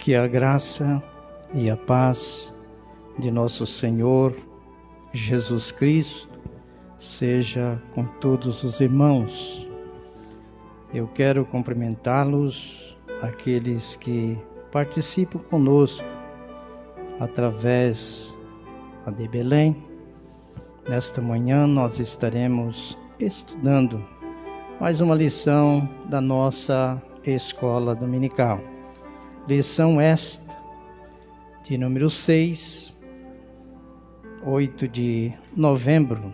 Que a graça e a paz de nosso Senhor Jesus Cristo seja com todos os irmãos. Eu quero cumprimentá-los, aqueles que participam conosco através de Belém. Nesta manhã nós estaremos estudando mais uma lição da nossa escola dominical. Lição esta, de número 6, 8 de novembro.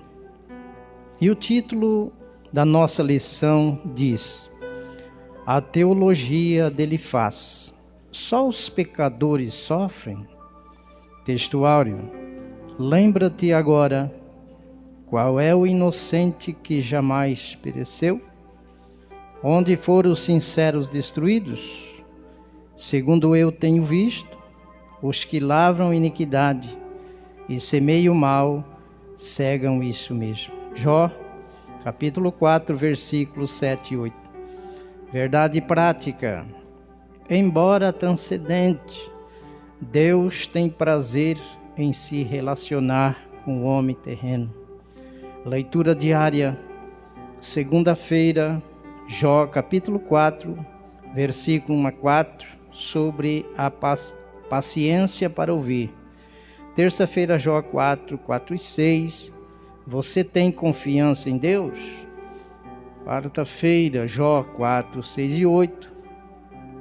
E o título da nossa lição diz: A teologia dele faz. Só os pecadores sofrem? Textuário: Lembra-te agora, qual é o inocente que jamais pereceu? Onde foram os sinceros destruídos? Segundo eu tenho visto, os que lavram iniquidade e semeiam mal, cegam isso mesmo. Jó, capítulo 4, versículos 7 e 8. Verdade prática. Embora transcendente, Deus tem prazer em se relacionar com o homem terreno. Leitura diária, segunda-feira, Jó, capítulo 4, versículo 1 a 4, sobre a paciência para ouvir. Terça-feira, Jó 4, 4 e 6, você tem confiança em Deus? Quarta-feira, Jó 4, 6 e 8,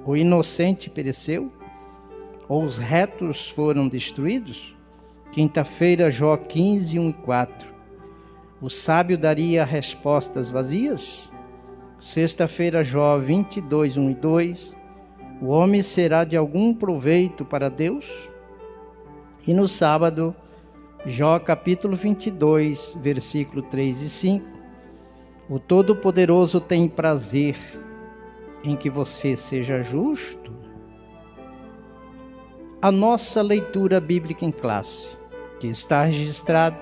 o inocente pereceu? Ou os retos foram destruídos? Quinta-feira, Jó 15, 1 e 4, o sábio daria respostas vazias? Sexta-feira, Jó 22, 1 e 2, o homem será de algum proveito para Deus? E no sábado, Jó capítulo 22, versículo 3 e 5, o Todo-Poderoso tem prazer em que você seja justo? A nossa leitura bíblica em classe, que está registrada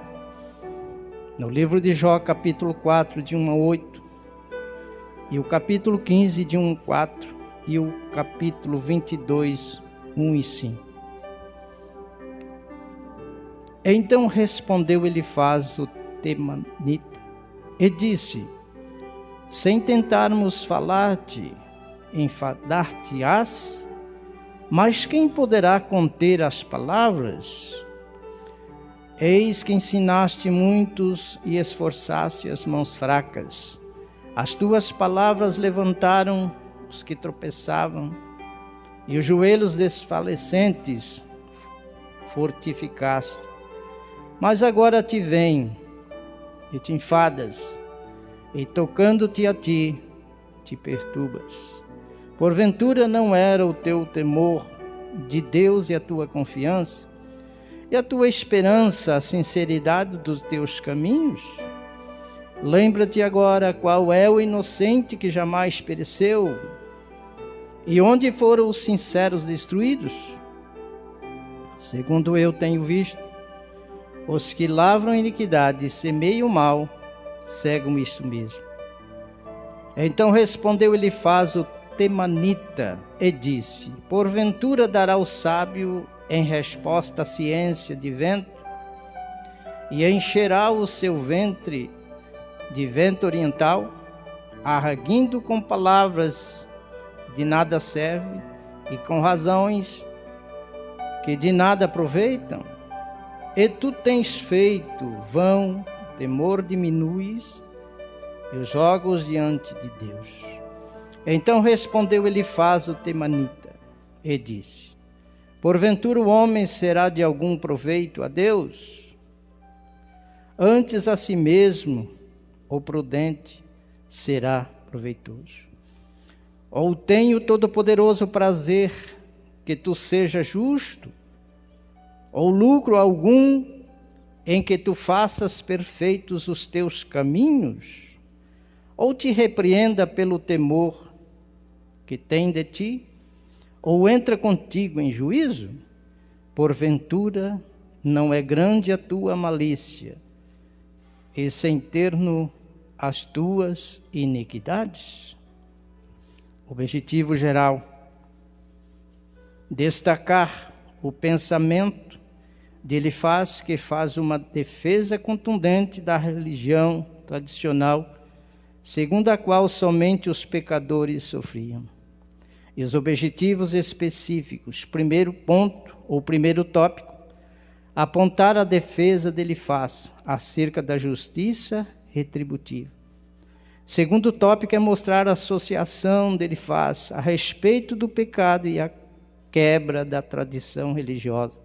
no livro de Jó capítulo 4, de 1 a 8, e o capítulo 15, de 1 a 4, e o capítulo 22, 1 e 5. Então respondeu Elifaz o temanita e disse: sem tentarmos falar-te, enfadar-te-ás? Mas quem poderá conter as palavras? Eis que ensinaste muitos e esforçaste as mãos fracas. As tuas palavras levantaram os que tropeçavam, e os joelhos desfalecentes fortificaste. Mas agora te vem e te enfadas, e tocando-te a ti, te perturbas. Porventura não era o teu temor de Deus e a tua confiança, e a tua esperança a sinceridade dos teus caminhos? Lembra-te agora qual é o inocente que jamais pereceu, e onde foram os sinceros destruídos? Segundo eu tenho visto, os que lavram iniquidade e semeiam mal, cegam isso mesmo. Então respondeu Elifaz o temanita e disse: porventura dará o sábio em resposta a ciência de vento, e encherá o seu ventre de vento oriental, arguindo com palavras de nada serve, e com razões que de nada aproveitam? E tu tens feito vão, temor diminuis, e os jogos diante de Deus. Então respondeu Elifaz o temanita e disse: porventura o homem será de algum proveito a Deus? Antes a si mesmo o prudente será proveitoso. Ou tem o Todo-Poderoso prazer que tu sejas justo? Ou lucro algum em que tu faças perfeitos os teus caminhos? Ou te repreenda pelo temor que tem de ti? Ou entra contigo em juízo? Porventura não é grande a tua malícia, e sem terno as tuas iniquidades? Objetivo geral. destacar o pensamento de Elifaz, que faz uma defesa contundente da religião tradicional, segundo a qual somente os pecadores sofriam. E os objetivos específicos: primeiro ponto, ou primeiro tópico, apontar a defesa de Elifaz acerca da justiça retributiva. Segundo tópico é mostrar a associação de Elifaz a respeito do pecado e a quebra da tradição religiosa.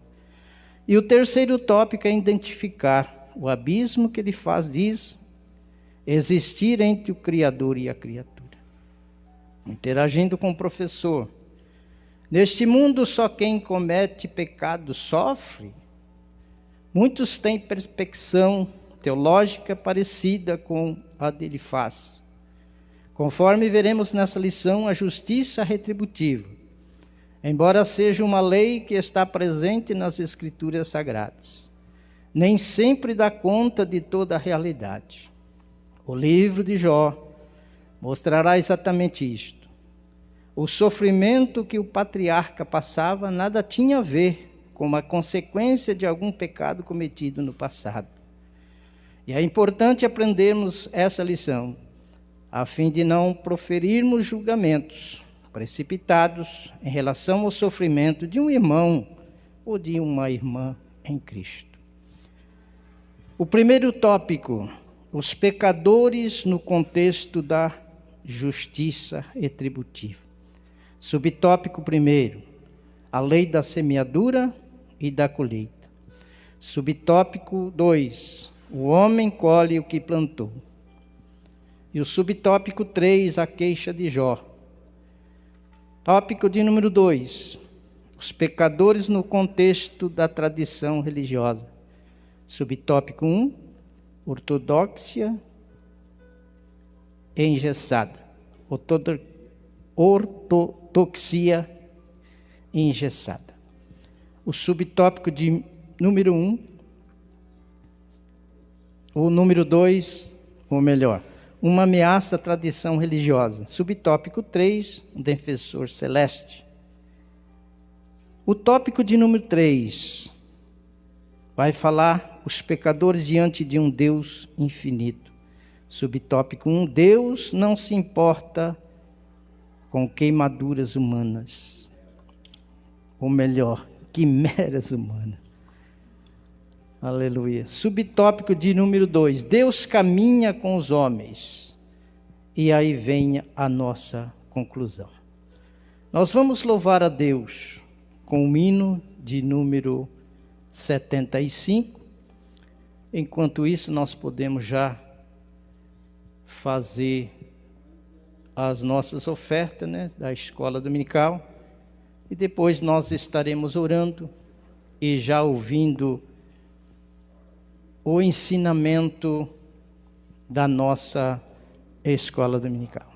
E o terceiro tópico é identificar o abismo que Elifaz diz existir entre o Criador e a criatura. Interagindo com o professor: neste mundo só quem comete pecado sofre. Muitos têm perspectiva teológica parecida com a de Elifaz. Conforme veremos nessa lição, a justiça retributiva, embora seja uma lei que está presente nas Escrituras Sagradas, nem sempre dá conta de toda a realidade. O livro de Jó mostrará exatamente isto. O sofrimento que o patriarca passava nada tinha a ver com a consequência de algum pecado cometido no passado. E é importante aprendermos essa lição, a fim de não proferirmos julgamentos precipitados em relação ao sofrimento de um irmão ou de uma irmã em Cristo. O primeiro tópico: os pecadores no contexto da justiça retributiva. Subtópico primeiro: a lei da semeadura e da colheita. Subtópico 2: o homem colhe o que plantou. E o subtópico 3: a queixa de Jó. Tópico de número 2: os pecadores no contexto da tradição religiosa. Subtópico 1: ortodoxia engessada. Ortodoxia engessada. O subtópico de número 1, o número 2, ou melhor, uma ameaça à tradição religiosa. Subtópico 3, um defensor celeste. O tópico de número 3 vai falar os pecadores diante de um Deus infinito. Subtópico 1, Deus não se importa com queimaduras humanas. Ou melhor, quimeras humanas. Aleluia. Subtópico de número 2, Deus caminha com os homens. E aí vem a nossa conclusão. Nós vamos louvar a Deus com o hino de número 75. Enquanto isso, nós podemos já fazer as nossas ofertas, né, da escola dominical. E depois nós estaremos orando e já ouvindo o ensinamento da nossa escola dominical.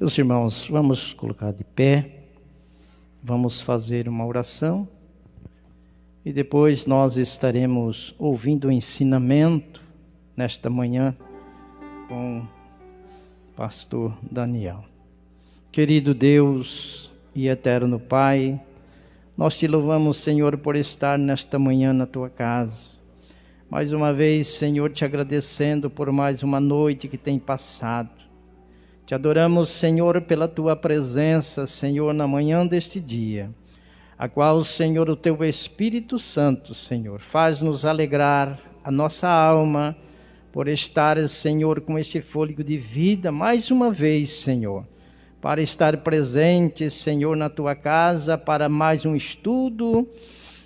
Meus irmãos, vamos colocar de pé, vamos fazer uma oração e depois nós estaremos ouvindo o ensinamento nesta manhã com o pastor Daniel. Querido Deus e eterno Pai, nós te louvamos, Senhor, por estar nesta manhã na tua casa. Mais uma vez, Senhor, te agradecendo por mais uma noite que tem passado. Te adoramos, Senhor, pela tua presença, Senhor, na manhã deste dia, a qual, Senhor, o teu Espírito Santo, Senhor, faz-nos alegrar a nossa alma por estar, Senhor, com este fôlego de vida, mais uma vez, Senhor, para estar presente, Senhor, na tua casa, para mais um estudo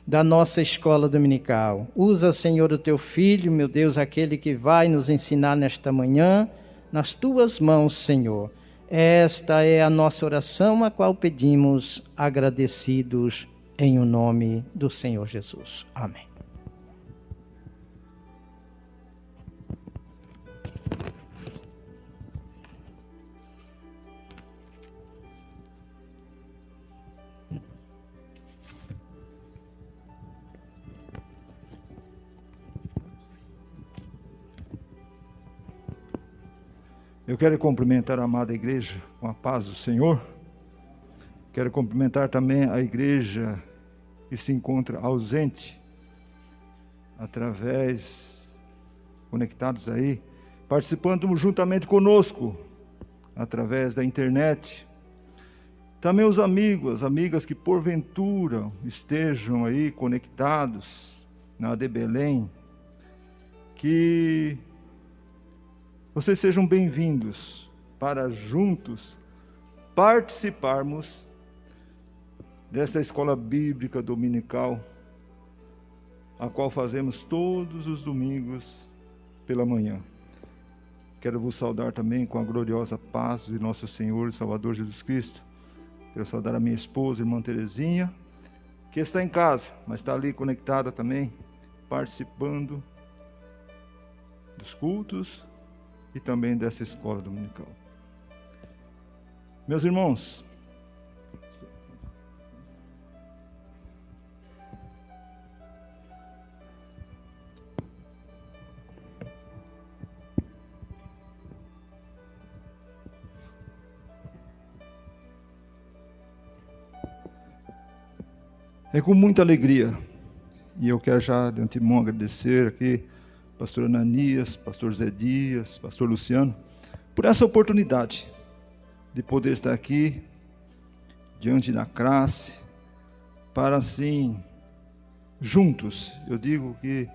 da nossa escola dominical. Usa, Senhor, o teu filho, meu Deus, aquele que vai nos ensinar nesta manhã, nas tuas mãos, Senhor. Esta é a nossa oração, a qual pedimos agradecidos em o nome do Senhor Jesus. Amém. Eu quero cumprimentar a amada igreja com a paz do Senhor. Quero cumprimentar também a igreja que se encontra ausente, conectados aí, participando juntamente conosco, através da internet. Também os amigos, as amigas que porventura estejam aí conectados na AD Belém, que vocês sejam bem-vindos para juntos participarmos desta escola bíblica dominical, a qual fazemos todos os domingos pela manhã. Quero vos saudar também com a gloriosa paz de nosso Senhor e Salvador Jesus Cristo. Quero saudar a minha esposa, irmã Terezinha, que está em casa, mas está ali conectada também, participando dos cultos e também dessa escola dominical. Meus irmãos, é com muita alegria, e eu quero já de antemão agradecer aqui pastor Ananias, pastor Zé Dias, pastor Luciano, por essa oportunidade de poder estar aqui, diante da classe, para assim, juntos, eu digo que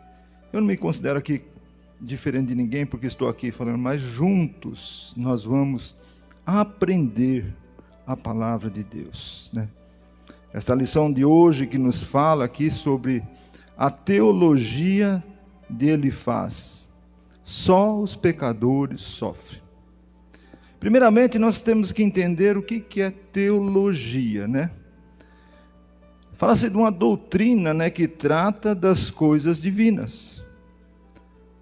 eu não me considero aqui diferente de ninguém, porque estou aqui falando, mas juntos nós vamos aprender a palavra de Deus, né? Esta lição de hoje que nos fala aqui sobre a teologia de Elifaz, só os pecadores sofrem. Primeiramente, nós temos que entender o que é teologia, né? Fala-se de uma doutrina, né, que trata das coisas divinas.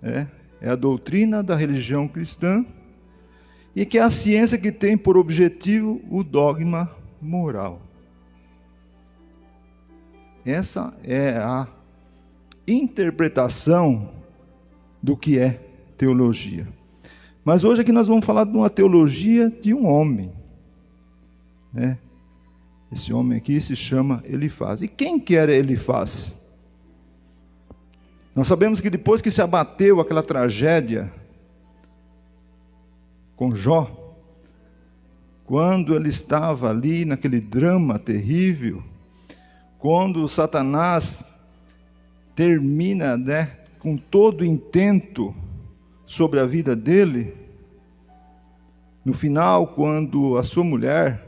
É a doutrina da religião cristã, e que é a ciência que tem por objetivo o dogma moral. Essa é a interpretação do que é teologia. Mas hoje aqui nós vamos falar de uma teologia de um homem, né? Esse homem aqui se chama Elifaz. E quem que era Elifaz? Nós sabemos que depois que se abateu aquela tragédia com Jó, quando ele estava ali naquele drama terrível, quando Satanás termina, né, com todo o intento sobre a vida dele, no final, quando a sua mulher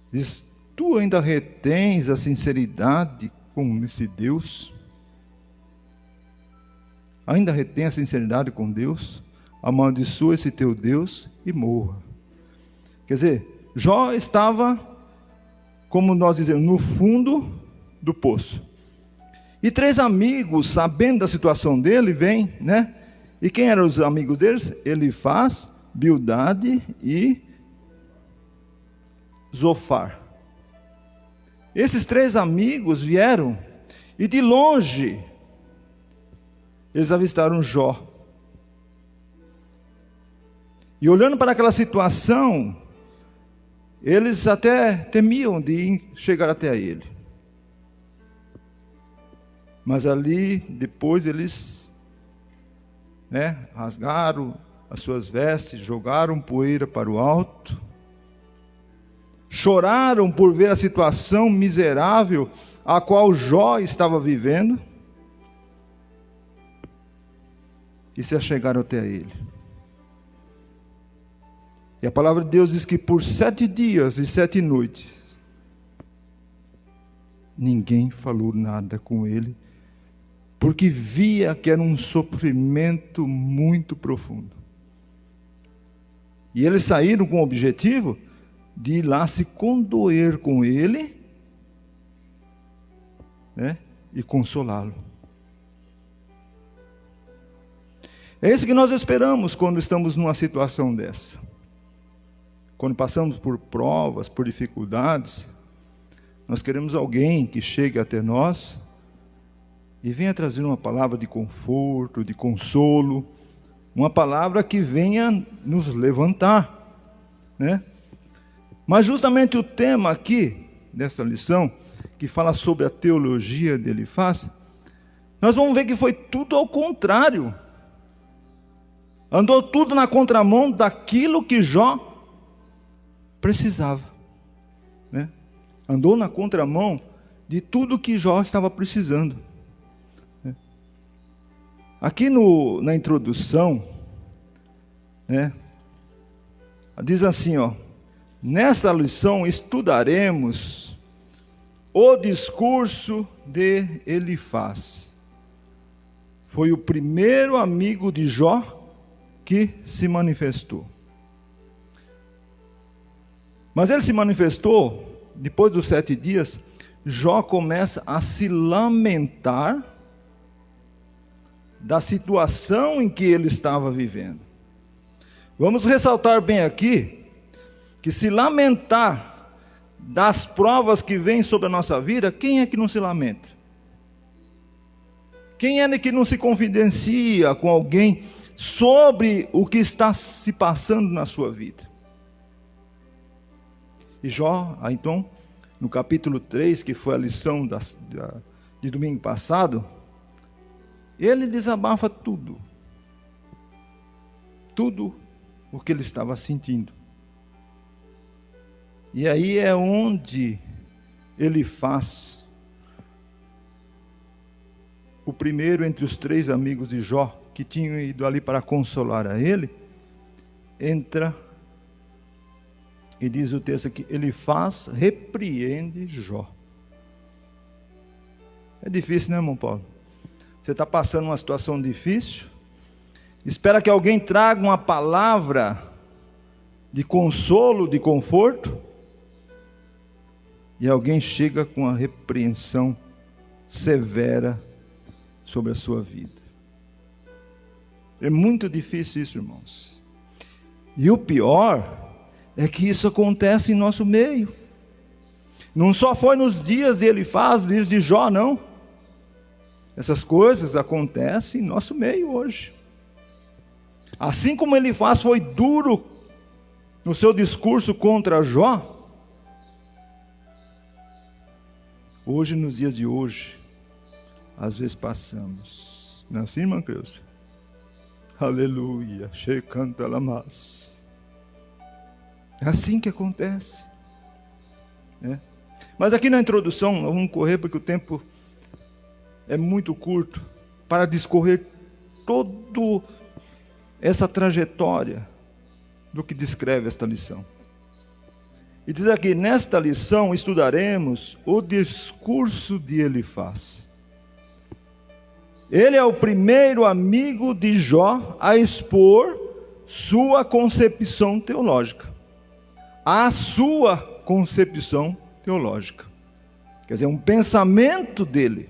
diz: tu ainda retens a sinceridade com esse Deus? Ainda retém a sinceridade com Deus? Amaldiçoa esse teu Deus e morra. Quer dizer, Jó estava, como nós dizemos, no fundo do poço. E 3 amigos, sabendo da situação dele, vêm, né? E quem eram os amigos deles? Elifaz, Bildade e Zofar. Esses 3 amigos vieram e de longe eles avistaram Jó. E olhando para aquela situação, eles até temiam de chegar até ele. Mas ali, depois eles rasgaram as suas vestes, jogaram poeira para o alto, choraram por ver a situação miserável a qual Jó estava vivendo, e se achegaram até ele. E a palavra de Deus diz que por 7 dias e 7 noites, ninguém falou nada com ele, porque via que era um sofrimento muito profundo. E eles saíram com o objetivo de ir lá se condoer com ele, e consolá-lo. É isso que nós esperamos quando estamos numa situação dessa. Quando passamos por provas, por dificuldades, nós queremos alguém que chegue até nós e venha trazer uma palavra de conforto, de consolo, uma palavra que venha nos levantar, Mas justamente o tema aqui, dessa lição, que fala sobre a teologia de Elifaz, nós vamos ver que foi tudo ao contrário. Andou tudo na contramão daquilo que Jó precisava. Andou na contramão de tudo que Jó estava precisando. Aqui na introdução, diz assim, nesta lição estudaremos o discurso de Elifaz. Foi o primeiro amigo de Jó que se manifestou. Mas ele se manifestou, depois dos 7 dias, Jó começa a se lamentar da situação em que ele estava vivendo. Vamos ressaltar bem aqui, que se lamentar das provas que vêm sobre a nossa vida, quem é que não se lamenta? Quem é que não se confidencia com alguém sobre o que está se passando na sua vida? E Jó, então, no capítulo 3, que foi a lição de domingo passado, ele desabafa tudo o que ele estava sentindo. E aí é onde Elifaz, o primeiro entre os 3 amigos de Jó, que tinham ido ali para consolar a ele, entra e diz o texto aqui, Elifaz repreende Jó. É difícil, né, irmão Paulo? Você está passando uma situação difícil, espera que alguém traga uma palavra de consolo, de conforto, e alguém chega com a repreensão severa sobre a sua vida. É muito difícil isso, irmãos. E o pior é que isso acontece em nosso meio. Não só foi nos dias de Elifaz, dias de Jó, não. Essas coisas acontecem em nosso meio hoje. Assim como Elifaz foi duro no seu discurso contra Jó, hoje, nos dias de hoje, às vezes passamos. Não é assim, irmã Creuza? Aleluia, canta lamas. É assim que acontece. Mas aqui na introdução, nós vamos correr porque o tempo é muito curto para discorrer toda essa trajetória do que descreve esta lição. E diz aqui, nesta lição estudaremos o discurso de Elifaz. Ele é o primeiro amigo de Jó a expor sua concepção teológica. A sua concepção teológica. Quer dizer, um pensamento dele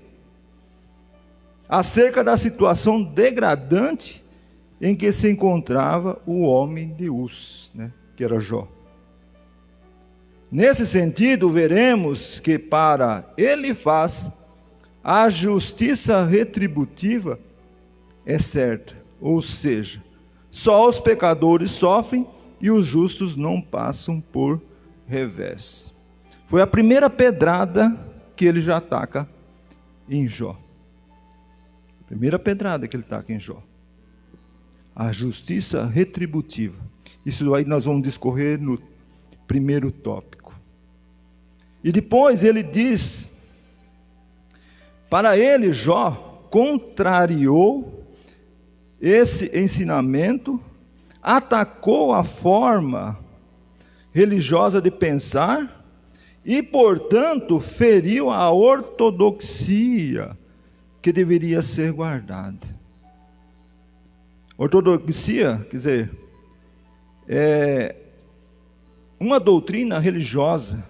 acerca da situação degradante em que se encontrava o homem de Uz, né, que era Jó. Nesse sentido, veremos que para Elifaz a justiça retributiva é certa, ou seja, só os pecadores sofrem e os justos não passam por revés. Foi a primeira pedrada que ele já ataca em Jó. A primeira pedrada que ele ataca em Jó. A justiça retributiva. Isso aí nós vamos discorrer no primeiro tópico. E depois ele diz, para ele Jó contrariou esse ensinamento, atacou a forma religiosa de pensar e, portanto, feriu a ortodoxia que deveria ser guardada. Ortodoxia, quer dizer, é uma doutrina religiosa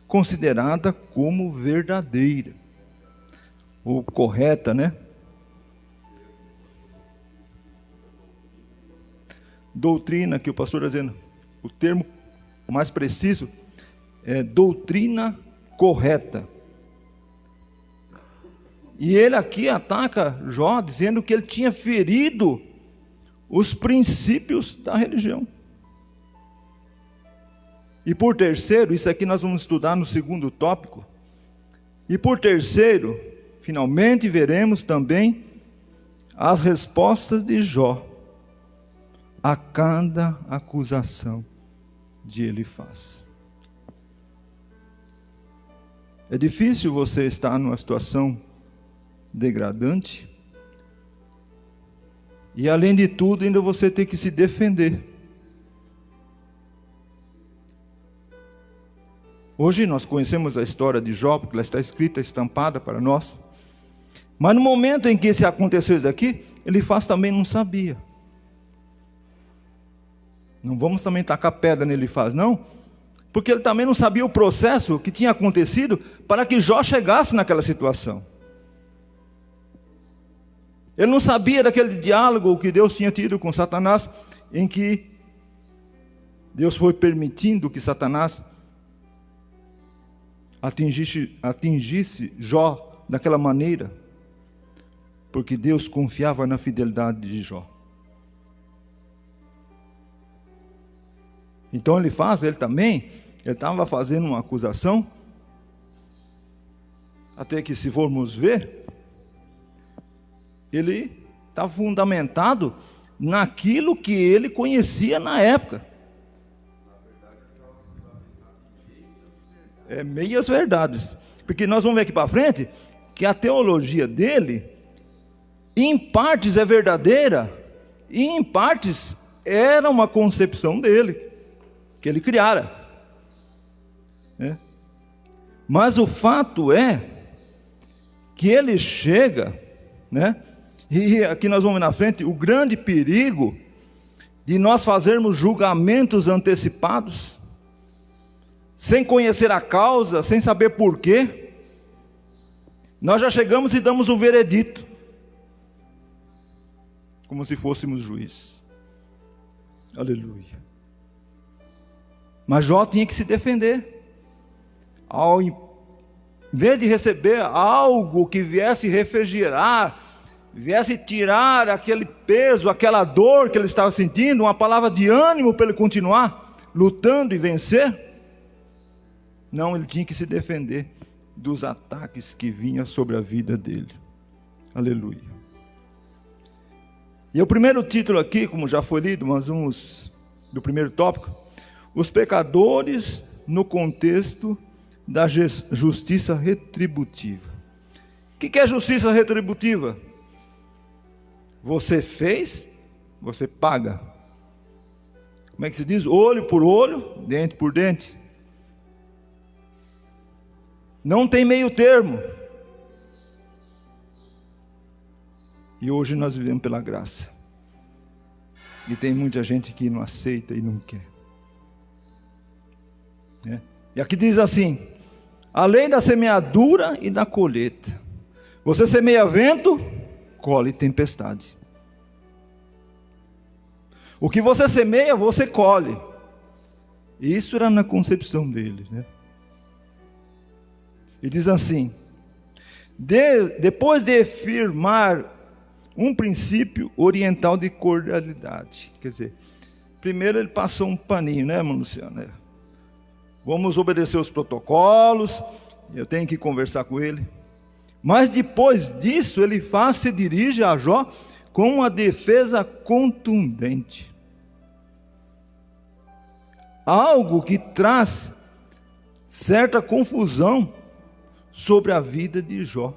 considerada como verdadeira, ou correta, né? Doutrina, que o pastor está dizendo, o termo mais preciso é doutrina correta. E ele aqui ataca Jó, dizendo que ele tinha ferido os princípios da religião. E por terceiro, isso aqui nós vamos estudar no segundo tópico. E por terceiro, finalmente veremos também as respostas de Jó a cada acusação de Elifaz. É difícil você estar numa situação degradante e, além de tudo, ainda você ter que se defender. Hoje nós conhecemos a história de Jó, porque ela está escrita, estampada para nós. Mas no momento em que se aconteceu isso aqui, Elifaz também não sabia. Não vamos também tacar pedra nele faz, não, porque ele também não sabia o processo que tinha acontecido para que Jó chegasse naquela situação. Ele não sabia daquele diálogo que Deus tinha tido com Satanás, em que Deus foi permitindo que Satanás atingisse Jó daquela maneira, porque Deus confiava na fidelidade de Jó. Então ele estava fazendo uma acusação, até que, se formos ver, ele está fundamentado naquilo que ele conhecia na época. É meias verdades, porque nós vamos ver aqui para frente, que a teologia dele, em partes é verdadeira, e em partes era uma concepção dele, que ele criara, né? Mas o fato é que ele chega, né? E aqui nós vamos ver na frente o grande perigo de nós fazermos julgamentos antecipados, sem conhecer a causa, sem saber porquê. Nós já chegamos e damos um veredito, como se fôssemos juiz. Aleluia. Mas Jó tinha que se defender. Ao invés de receber algo que viesse refrigerar, viesse tirar aquele peso, aquela dor que ele estava sentindo, uma palavra de ânimo para ele continuar lutando e vencer, não, ele tinha que se defender dos ataques que vinham sobre a vida dele. Aleluia. E o primeiro título aqui, como já foi lido, mas vamos do primeiro tópico: os pecadores no contexto da justiça retributiva. O que é justiça retributiva? Você fez, você paga. Como é que se diz? Olho por olho, dente por dente. Não tem meio termo. E hoje nós vivemos pela graça. E tem muita gente que não aceita e não quer. E aqui diz assim: a lei da semeadura e da colheita. Você semeia vento, colhe tempestade. O que você semeia, você colhe. Isso era na concepção dele, né? E diz assim: depois de firmar um princípio oriental de cordialidade. Quer dizer, primeiro ele passou um paninho, né, irmão Luciano? Vamos obedecer os protocolos, eu tenho que conversar com ele. Mas depois disso, ele se dirige a Jó com uma defesa contundente. Algo que traz certa confusão sobre a vida de Jó,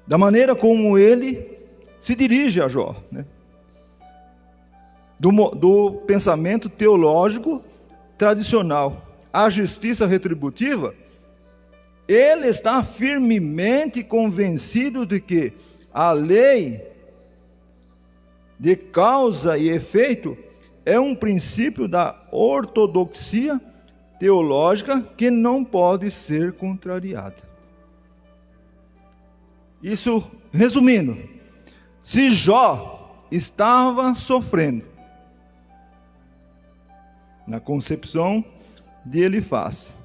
da maneira como ele se dirige a Jó, né? Do pensamento teológico tradicional à justiça retributiva, ele está firmemente convencido de que a lei de causa e efeito é um princípio da ortodoxia teológica que não pode ser contrariada. Isso, resumindo, se Jó estava sofrendo, na concepção de Elifaz,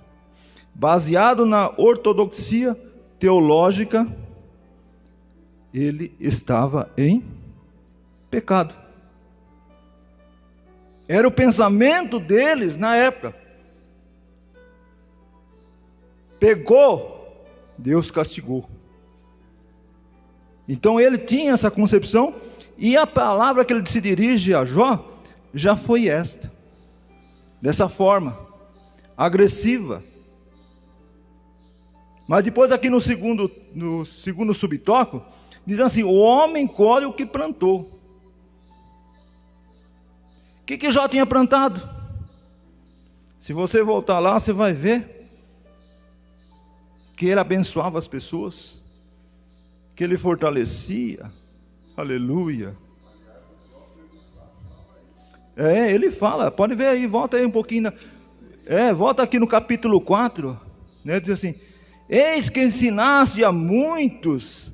baseado na ortodoxia teológica, ele estava em pecado. Era o pensamento deles na época. Pegou, Deus castigou. Então ele tinha essa concepção, e a palavra que ele se dirige a Jó já foi esta, dessa forma, agressiva. Mas depois aqui no segundo subtópico, diz assim: o homem colhe o que plantou. O que Jó tinha plantado? Se você voltar lá, você vai ver que ele abençoava as pessoas, que ele fortalecia. Aleluia. Ele fala, pode ver aí, volta aí um pouquinho. Volta aqui no capítulo 4, né, diz assim: eis que ensinaste a muitos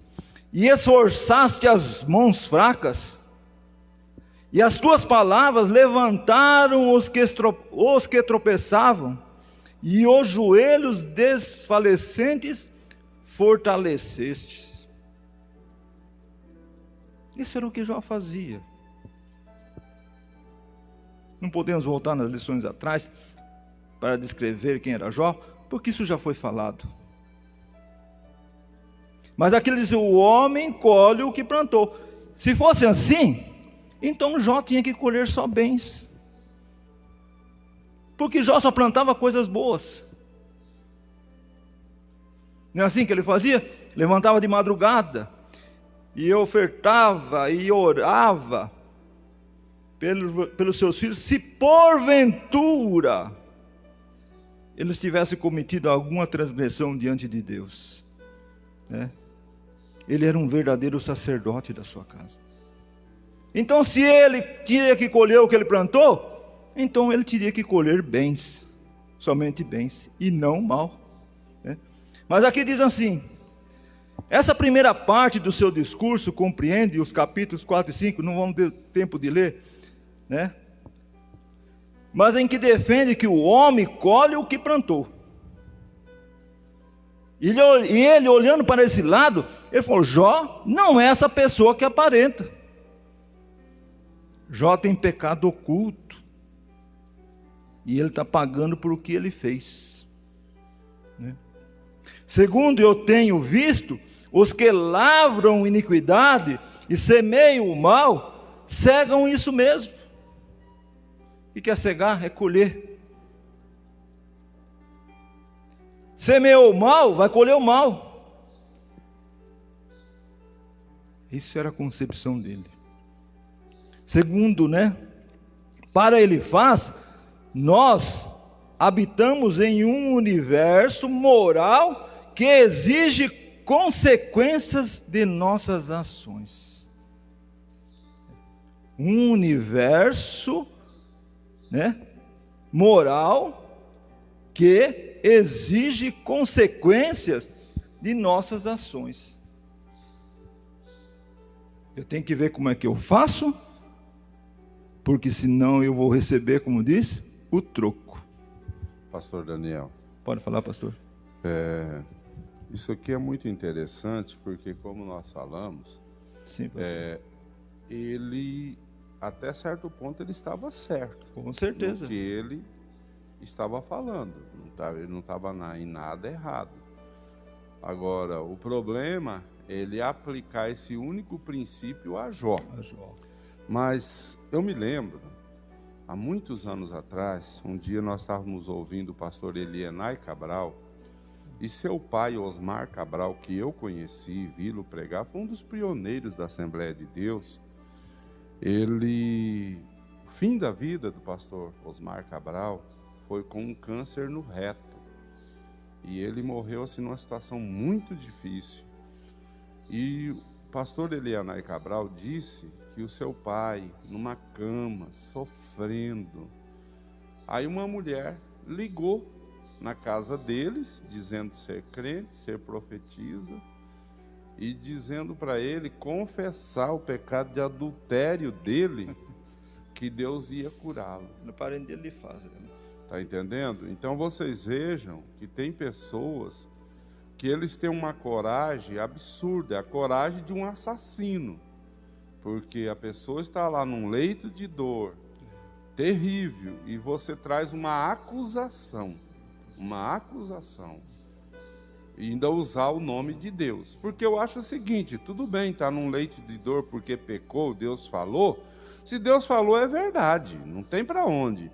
e esforçaste as mãos fracas, e as tuas palavras levantaram os que tropeçavam, e os joelhos desfalecentes fortalecestes. Isso era o que Jó fazia. Não podemos voltar nas lições atrás para descrever quem era Jó, porque isso já foi falado. Mas aqui ele diz: o homem colhe o que plantou. Se fosse assim, então Jó tinha que colher só bens, porque Jó só plantava coisas boas. Não é assim que ele fazia? Levantava de madrugada e ofertava e orava pelos seus filhos, se porventura eles tivessem cometido alguma transgressão diante de Deus, né? Ele era um verdadeiro sacerdote da sua casa. Então, se ele tinha que colher o que ele plantou, então ele teria que colher bens, somente bens, e não mal, né? Mas aqui diz assim: essa primeira parte do seu discurso compreende os capítulos 4 e 5, não vamos ter tempo de ler, né? Mas em que defende que o homem colhe o que plantou. E ele olhando para esse lado, ele falou: Jó não é essa pessoa que aparenta. Jó tem pecado oculto, e ele está pagando por o que ele fez, né? Segundo eu tenho visto, os que lavram iniquidade e semeiam o mal, cegam isso mesmo. O que é cegar? É colher. Semeou o mal, vai colher o mal. Isso era a concepção dele. Segundo, né? Para Elifaz, nós habitamos em um universo moral que exige consequências de nossas ações. Um universo, né, moral que exige consequências de nossas ações. Eu tenho que ver como é que eu faço porque senão eu vou receber, como disse, o troco. Pastor Daniel. Pode falar, pastor. Isso aqui é muito interessante, porque como nós falamos, Sim, pastor. Ele, até certo ponto, ele estava certo. Com certeza. No que ele estava falando. Ele não estava em nada errado. Agora, o problema é ele aplicar esse único princípio a Jó. Mas eu me lembro, há muitos anos atrás, um dia nós estávamos ouvindo o pastor Elienay Cabral, e seu pai, Osmar Cabral, que eu conheci e vi-lo pregar, foi um dos pioneiros da Assembleia de Deus. O fim da vida do pastor Osmar Cabral foi com um câncer no reto. E ele morreu assim numa situação muito difícil. E o pastor Elianay Cabral disse que o seu pai, numa cama, sofrendo, aí uma mulher ligou na casa deles, dizendo ser crente, ser profetisa, e dizendo para ele confessar o pecado de adultério dele, que Deus ia curá-lo. No parente dele faz, né? Está entendendo? Então vocês vejam que tem pessoas que eles têm uma coragem absurda, é a coragem de um assassino, porque a pessoa está lá num leito de dor terrível e você traz uma acusação, e ainda usar o nome de Deus. Porque eu acho o seguinte, tudo bem, está num leito de dor porque pecou, Deus falou. Se Deus falou, é verdade, não tem para onde.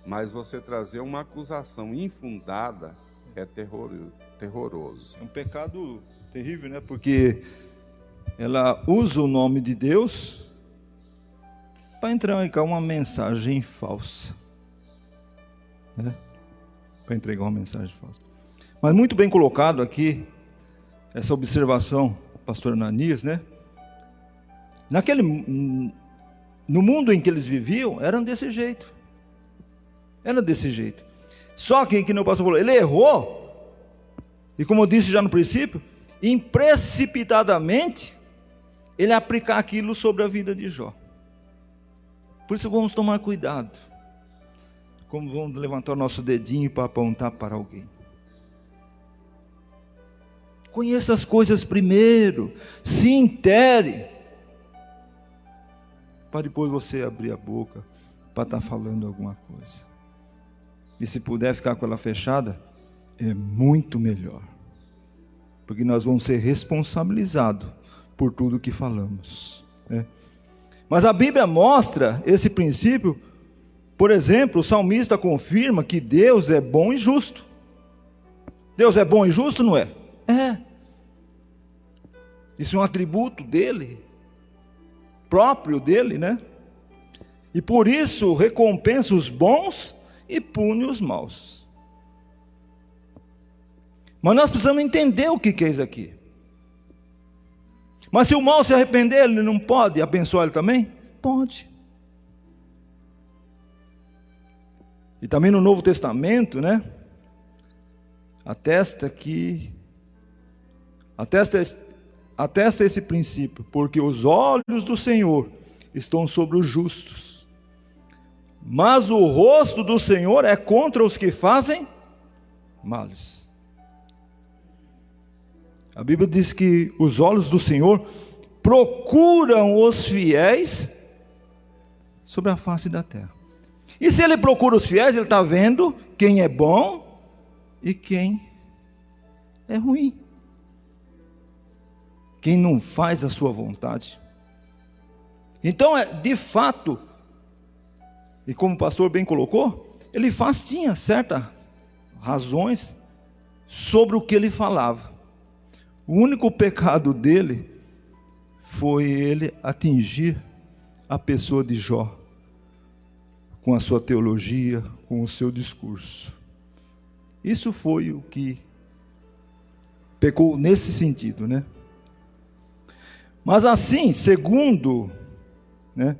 Mas você trazer uma acusação infundada é terroroso. É um pecado terrível, né? Porque ela usa o nome de Deus para entregar uma mensagem falsa, né? Para entregar uma mensagem falsa. Mas muito bem colocado aqui, essa observação, pastor Ananias, né? No mundo em que eles viviam, eram desse jeito. Era desse jeito. Só que o pastor falou, ele errou, e como eu disse já no princípio, imprecipitadamente, ele aplicar aquilo sobre a vida de Jó. Por isso vamos tomar cuidado. Como vamos levantar o nosso dedinho para apontar para alguém. Conheça as coisas primeiro, se intere, para depois você abrir a boca para estar falando alguma coisa. E se puder ficar com ela fechada, é muito melhor, porque nós vamos ser responsabilizados por tudo que falamos, né? Mas a Bíblia mostra esse princípio. Por exemplo, o salmista confirma que Deus é bom e justo. Deus é bom e justo, não é? É. Isso é um atributo dele, próprio dele, né? E por isso recompensa os bons e pune os maus. Mas nós precisamos entender o que é isso aqui. Mas se o mal se arrepender, ele não pode abençoar ele também? Pode. E também no Novo Testamento, né? Atesta esse princípio, porque os olhos do Senhor estão sobre os justos, mas o rosto do Senhor é contra os que fazem males. A Bíblia diz que os olhos do Senhor procuram os fiéis sobre a face da terra. E se ele procura os fiéis, ele está vendo quem é bom e quem é ruim, quem não faz a sua vontade. Então, de fato, e como o pastor bem colocou, ele tinha certas razões sobre o que ele falava. O único pecado dele foi ele atingir a pessoa de Jó com a sua teologia, com o seu discurso. Isso foi o que pecou nesse sentido, né? Mas assim, segundo, né?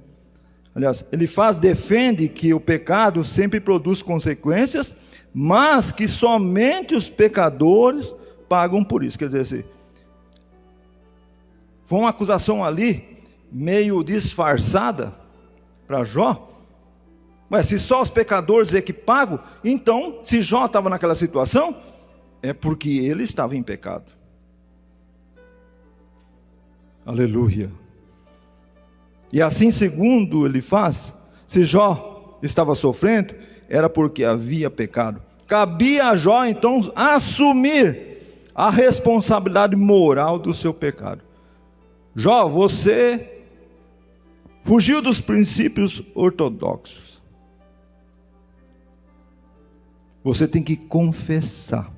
Aliás, ele defende que o pecado sempre produz consequências, mas que somente os pecadores pagam por isso. Quer dizer assim, foi uma acusação ali, meio disfarçada, para Jó. Mas se só os pecadores é que pagam, então, se Jó estava naquela situação, é porque ele estava em pecado. Aleluia. E assim, segundo Elifaz, se Jó estava sofrendo, era porque havia pecado. Cabia a Jó, então, assumir a responsabilidade moral do seu pecado. Jó, você fugiu dos princípios ortodoxos. Você tem que confessar.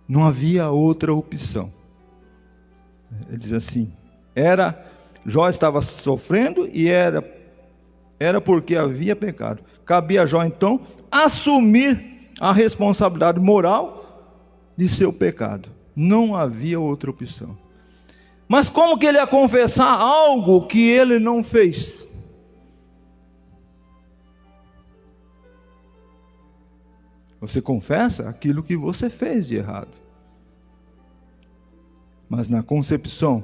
Não havia outra opção. Ele diz assim, Jó estava sofrendo e era porque havia pecado. Cabia a Jó, então, assumir a responsabilidade moral de seu pecado. Não havia outra opção. Mas como que ele ia confessar algo que ele não fez? Você confessa aquilo que você fez de errado. Mas na concepção,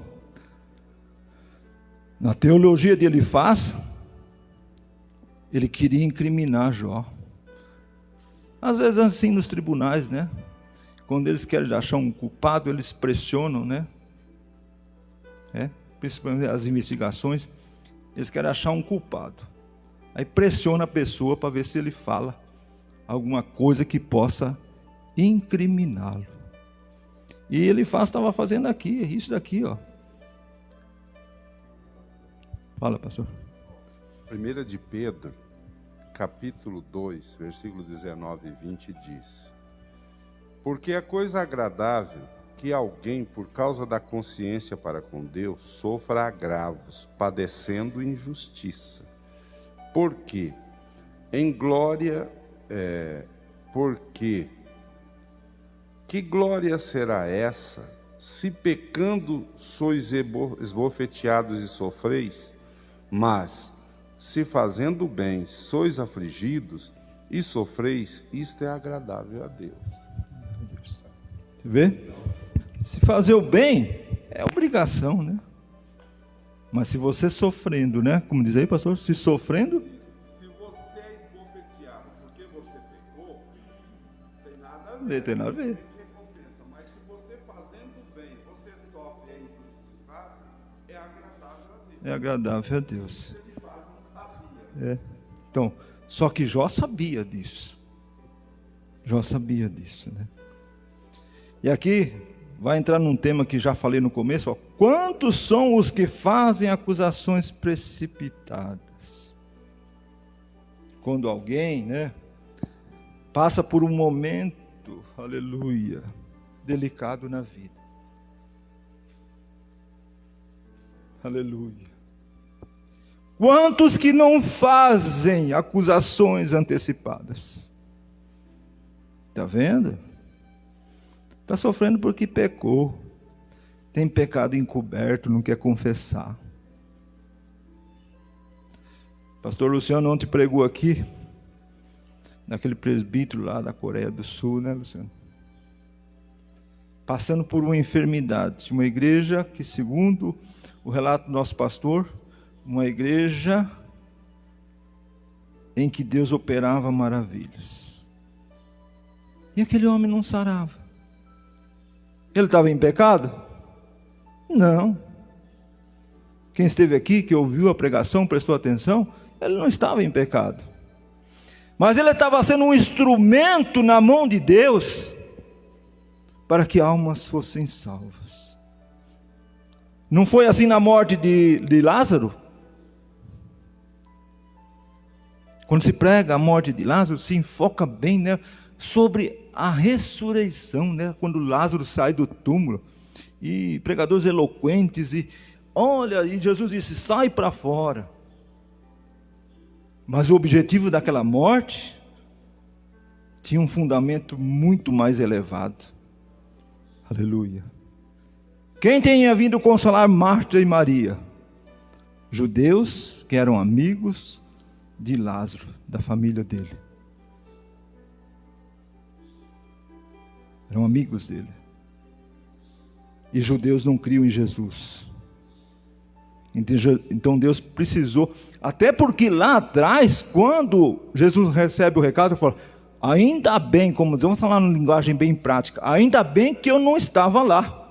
na teologia de Elifaz, ele queria incriminar Jó. Às vezes assim nos tribunais, né? Quando eles querem achar um culpado, eles pressionam, né? Principalmente as investigações, eles querem achar um culpado. Aí pressiona a pessoa para ver se ele fala alguma coisa que possa incriminá-lo. E Elifaz estava fazendo aqui, isso daqui, ó. Fala, pastor. 1 de Pedro, capítulo 2, versículo 19 e 20 diz: porque é coisa agradável que alguém, por causa da consciência para com Deus, sofra agravos, padecendo injustiça. Porque em glória, porque que glória será essa, se pecando sois esbofeteados e sofreis, mas se fazendo bem sois afligidos e sofreis, isto é agradável a Deus. Você vê? Se fazer o bem é obrigação, né? Mas se você sofrendo, né? Como diz aí, pastor, se sofrendo. Se você é esbofeteado porque você pecou, não tem nada a ver. Não tem nada a ver. Mas se você fazendo bem, você sofre e é injustiçado, é agradável a Deus. É agradável a Deus. Então, só que Jó sabia disso. Jó sabia disso, né? E aqui vai entrar num tema que já falei no começo, ó. Quantos são os que fazem acusações precipitadas? Quando alguém, né, passa por um momento, aleluia, delicado na vida. Aleluia. Quantos que não fazem acusações antecipadas? Está vendo? Está sofrendo porque pecou. Tem pecado encoberto, não quer confessar. Pastor Luciano ontem pregou aqui, naquele presbítero lá da Coreia do Sul, né, Luciano? Passando por uma enfermidade. Uma igreja que, segundo o relato do nosso pastor, uma igreja em que Deus operava maravilhas. E aquele homem não sarava. Ele estava em pecado? Não. Quem esteve aqui, que ouviu a pregação, prestou atenção, ele não estava em pecado. Mas ele estava sendo um instrumento na mão de Deus para que almas fossem salvas. Não foi assim na morte de Lázaro? Quando se prega a morte de Lázaro, se enfoca bem, né, sobre a ressurreição, né, quando Lázaro sai do túmulo, e pregadores eloquentes, e olha, e Jesus disse, sai para fora. Mas o objetivo daquela morte tinha um fundamento muito mais elevado. Aleluia. Quem tinha vindo consolar Marta e Maria? Judeus que eram amigos de Lázaro, da família dele. Eram amigos dele. E judeus não criam em Jesus. Então Deus precisou, até porque lá atrás, quando Jesus recebe o recado, ele fala, ainda bem, vamos falar numa linguagem bem prática, ainda bem que eu não estava lá.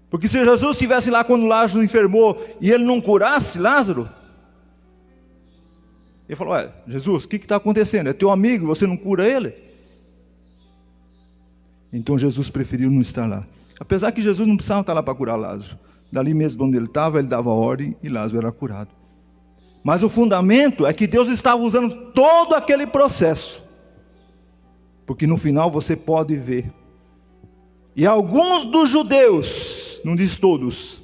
Porque se Jesus estivesse lá quando Lázaro enfermou e ele não curasse Lázaro, ele falou, Jesus, o que está acontecendo? É teu amigo, você não cura ele? Então Jesus preferiu não estar lá. Apesar que Jesus não precisava estar lá para curar Lázaro. Dali mesmo onde ele estava, ele dava ordem e Lázaro era curado. Mas o fundamento é que Deus estava usando todo aquele processo. Porque no final você pode ver. E alguns dos judeus, não diz todos,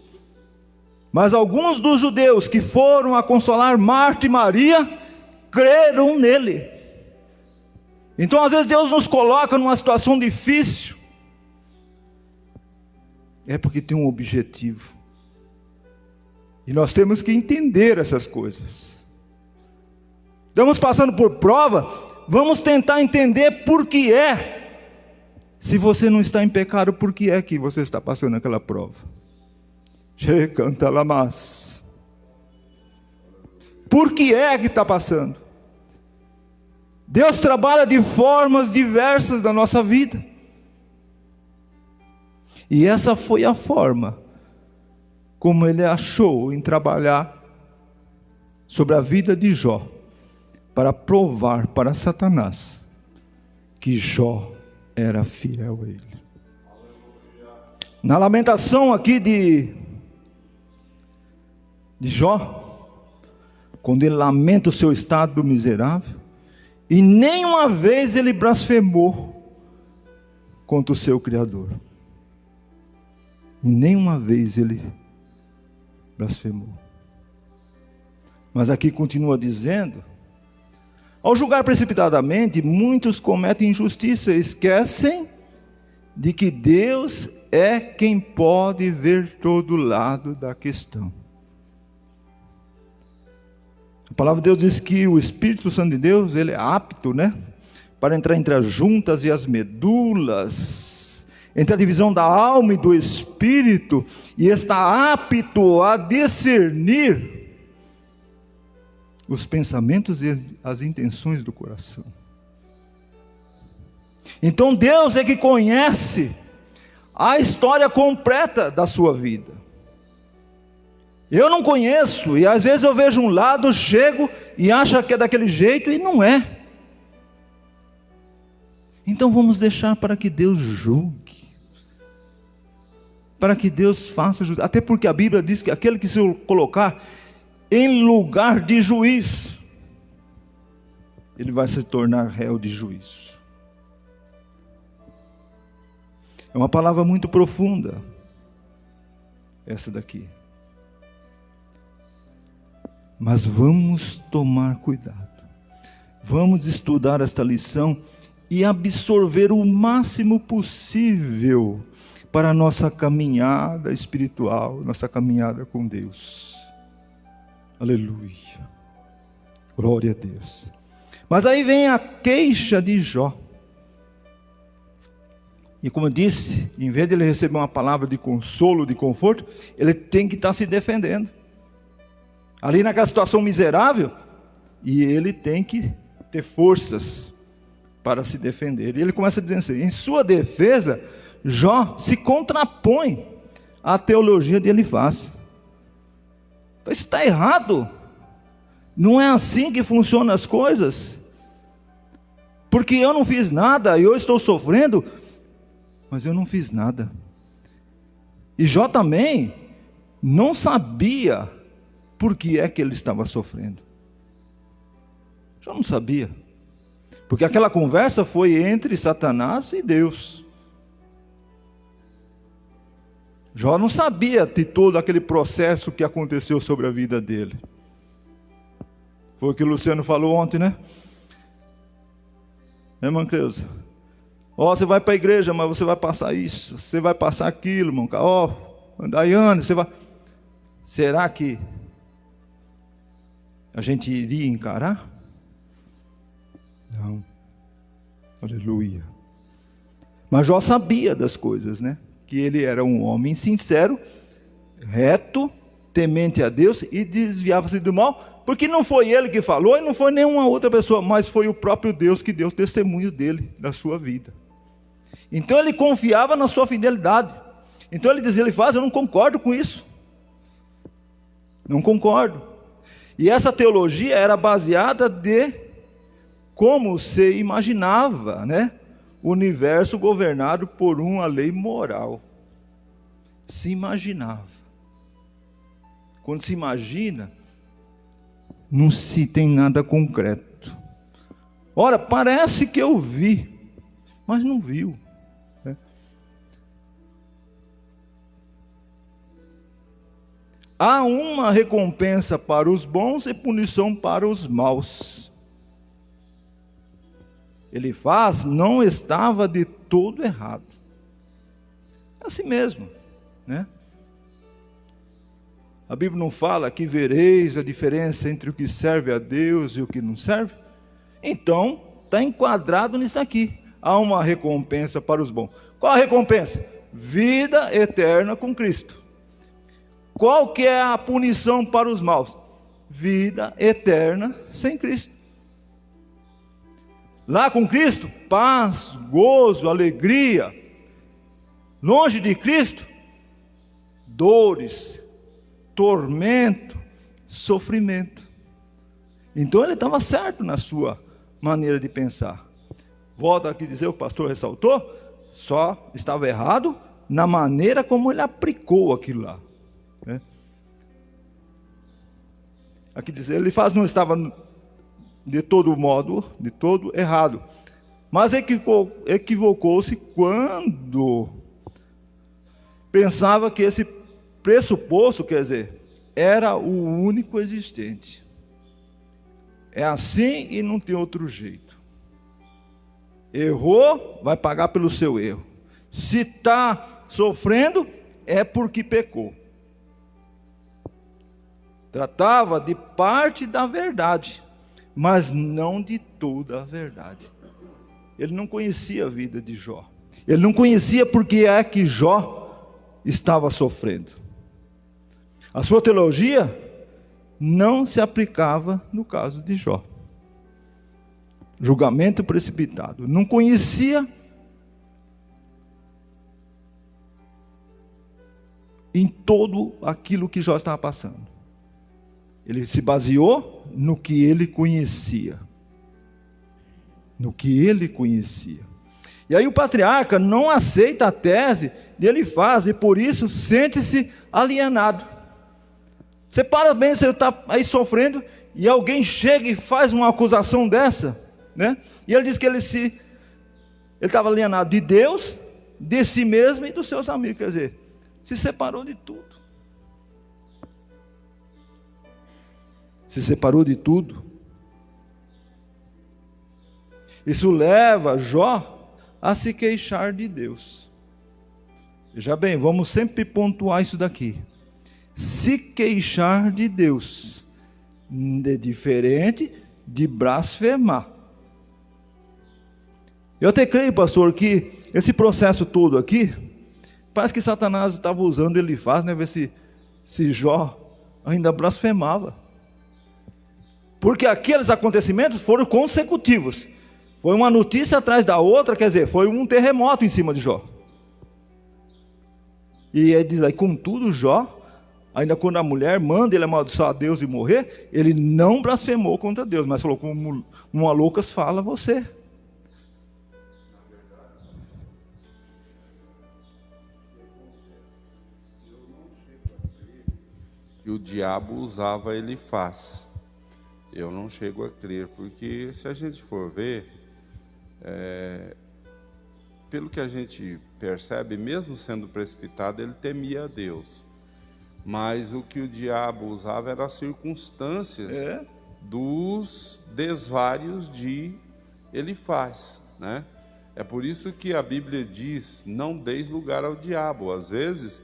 mas alguns dos judeus que foram a consolar Marta e Maria, creram nele. Então às vezes Deus nos coloca numa situação difícil, é porque tem um objetivo. E nós temos que entender essas coisas. Estamos passando por prova, vamos tentar entender por que é. Se você não está em pecado, por que é que você está passando aquela prova? Canta lamas. Por que é que está passando? Deus trabalha de formas diversas na nossa vida. E essa foi a forma como ele achou em trabalhar sobre a vida de Jó, para provar para Satanás que Jó era fiel a ele. Na lamentação aqui de Jó, quando ele lamenta o seu estado miserável, e nenhuma vez ele blasfemou contra o seu Criador. E nenhuma vez ele blasfemou. Mas aqui continua dizendo, ao julgar precipitadamente, muitos cometem injustiça e esquecem de que Deus é quem pode ver todo lado da questão. A palavra de Deus diz que o Espírito Santo de Deus, ele é apto, para entrar entre as juntas e as medulas, entre a divisão da alma e do espírito, e está apto a discernir os pensamentos e as intenções do coração. Então Deus é que conhece a história completa da sua vida. Eu não conheço, e às vezes eu vejo um lado, chego e acho que é daquele jeito e não é. Então vamos deixar para que Deus julgue, para que Deus faça justiça, até porque a Bíblia diz que aquele que se colocar em lugar de juiz, ele vai se tornar réu de juízo. É uma palavra muito profunda, essa daqui. Mas vamos tomar cuidado, vamos estudar esta lição e absorver o máximo possível para a nossa caminhada espiritual, nossa caminhada com Deus. Aleluia, glória a Deus. Mas aí vem a queixa de Jó. E como eu disse, em vez de ele receber uma palavra de consolo, de conforto, ele tem que estar se defendendo. Ali naquela situação miserável, e ele tem que ter forças para se defender. E ele começa dizendo assim, em sua defesa, Jó se contrapõe à teologia de Elifaz. Isso está errado. Não é assim que funcionam as coisas. Porque eu não fiz nada, e eu estou sofrendo, mas eu não fiz nada. E Jó também não sabia por que é que ele estava sofrendo. Jó não sabia. Porque aquela conversa foi entre Satanás e Deus. Jó não sabia de todo aquele processo que aconteceu sobre a vida dele. Foi o que o Luciano falou ontem, né? Irmã Creuza? Você vai para a igreja, mas você vai passar isso, você vai passar aquilo, irmão. Daiane, você vai... Será que a gente iria encarar? Não. Aleluia. Mas Jó sabia das coisas, que ele era um homem sincero, reto, temente a Deus e desviava-se do mal, porque não foi ele que falou e não foi nenhuma outra pessoa, mas foi o próprio Deus que deu testemunho dele, da sua vida. Então ele confiava na sua fidelidade. Então ele dizia, eu não concordo com isso. Não concordo. E essa teologia era baseada de como se imaginava, né? O universo governado por uma lei moral. Se imaginava. Quando se imagina, não se tem nada concreto. Ora, parece que eu vi, mas não viu. Né? Há uma recompensa para os bons e punição para os maus. Elifaz não estava de todo errado. É assim mesmo, né? A Bíblia não fala que vereis a diferença entre o que serve a Deus e o que não serve? Então, está enquadrado nisso aqui. Há uma recompensa para os bons. Qual a recompensa? Vida eterna com Cristo. Qual que é a punição para os maus? Vida eterna sem Cristo. Lá com Cristo, paz, gozo, alegria. Longe de Cristo, dores, tormento, sofrimento. Então ele estava certo na sua maneira de pensar. Volto aqui a dizer, o pastor ressaltou, só estava errado na maneira como ele aplicou aquilo lá. Né? Aqui diz, Elifaz não estava de todo modo, de todo errado, mas equivocou-se quando pensava que esse pressuposto, quer dizer, era o único existente. É assim e não tem outro jeito. Errou, vai pagar pelo seu erro. Se está sofrendo, é porque pecou. Tratava de parte da verdade, mas não de toda a verdade. Ele não conhecia a vida de Jó. Ele não conhecia porque é que Jó estava sofrendo. A sua teologia não se aplicava no caso de Jó. Julgamento precipitado. Não conhecia em todo aquilo que Jó estava passando. Ele se baseou no que ele conhecia. No que ele conhecia. E aí o patriarca não aceita a tese de Elifaz e por isso sente-se alienado. Você para bem, você está aí sofrendo e alguém chega e faz uma acusação dessa, né? E ele diz que ele estava alienado de Deus, de si mesmo e dos seus amigos, quer dizer, se separou de tudo. Se separou de tudo. Isso leva Jó a se queixar de Deus. Veja bem, vamos sempre pontuar isso daqui. Se queixar de Deus é diferente de blasfemar. Eu até creio, pastor, que esse processo todo aqui, parece que Satanás estava usando Elifaz, né, ver se Jó ainda blasfemava. Porque aqueles acontecimentos foram consecutivos. Foi uma notícia atrás da outra, quer dizer, foi um terremoto em cima de Jó. E ele diz aí, contudo, Jó, ainda quando a mulher manda ele amaldiçoar a Deus e morrer, ele não blasfemou contra Deus, mas falou, como uma loucas fala você. Que o diabo usava Elifaz. Eu não chego a crer, porque se a gente for ver, pelo que a gente percebe, mesmo sendo precipitado, ele temia a Deus. Mas o que o diabo usava eram as circunstâncias dos desvários de Elifaz, né? É por isso que a Bíblia diz, não deis lugar ao diabo. Às vezes,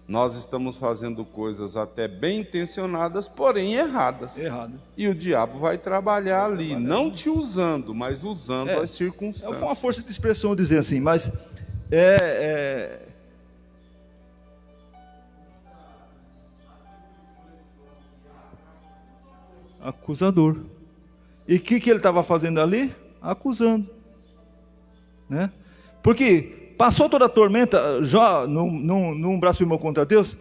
nós estamos fazendo coisas até bem intencionadas, porém erradas. E o diabo vai trabalhar ali, não te usando, mas usando as circunstâncias. Foi uma força de expressão dizer assim, mas Acusador. E o que ele estava fazendo ali? Acusando, né? Porque passou toda a tormenta, Jó não blasfemou contra Deus,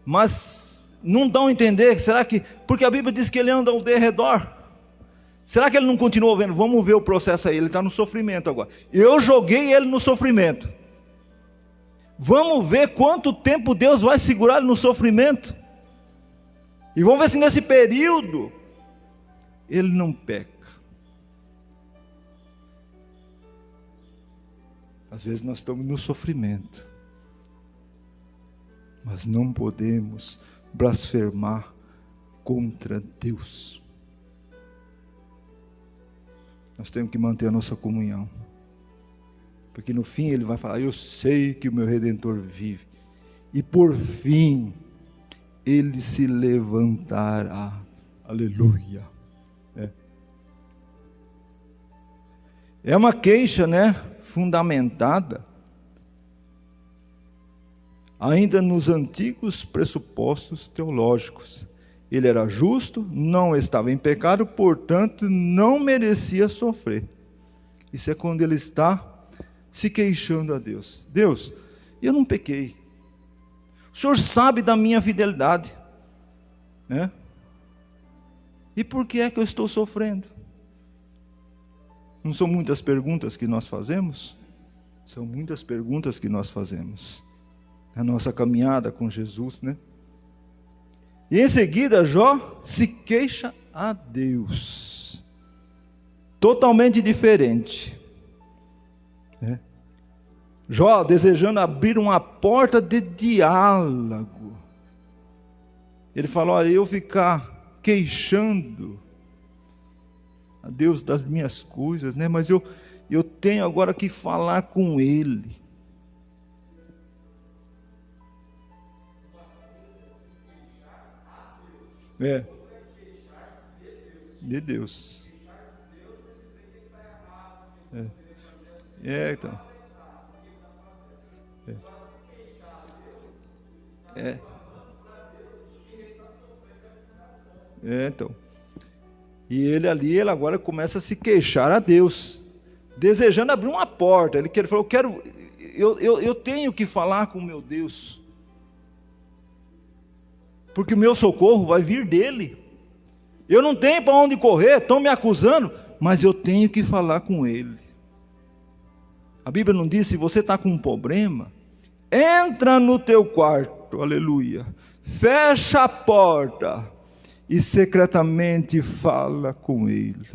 mas não dão a entender, será que, porque a Bíblia diz que ele anda ao derredor, será que ele não continuou vendo? Vamos ver o processo aí, ele está no sofrimento agora, eu joguei ele no sofrimento, vamos ver quanto tempo Deus vai segurar ele no sofrimento, e vamos ver se nesse período, ele não peca. Às vezes nós estamos no sofrimento, mas não podemos blasfemar contra Deus. Nós temos que manter a nossa comunhão, porque no fim ele vai falar, eu sei que o meu Redentor vive, e por fim, ele se levantará, aleluia. É uma queixa, né? Fundamentada ainda nos antigos pressupostos teológicos. Ele era justo, não estava em pecado, portanto não merecia sofrer. Isso é quando ele está se queixando a Deus. Deus, eu não pequei, o Senhor sabe da minha fidelidade, né? E por que é que eu estou sofrendo? Não são muitas perguntas que nós fazemos? São muitas perguntas que nós fazemos. A nossa caminhada com Jesus, né? E em seguida, Jó se queixa a Deus. Totalmente diferente, né? Jó desejando abrir uma porta de diálogo. Ele falou, olha, eu ficar queixando a Deus das minhas coisas, né? Mas eu tenho agora que falar com Ele. É. De Deus. Então. Então. E ele agora começa a se queixar a Deus, desejando abrir uma porta. Ele falou, eu tenho que falar com o meu Deus, porque o meu socorro vai vir dele. Eu não tenho para onde correr, estão me acusando, mas eu tenho que falar com ele. A Bíblia não diz, se você está com um problema, entra no teu quarto, aleluia, fecha a porta, e secretamente fala com ele.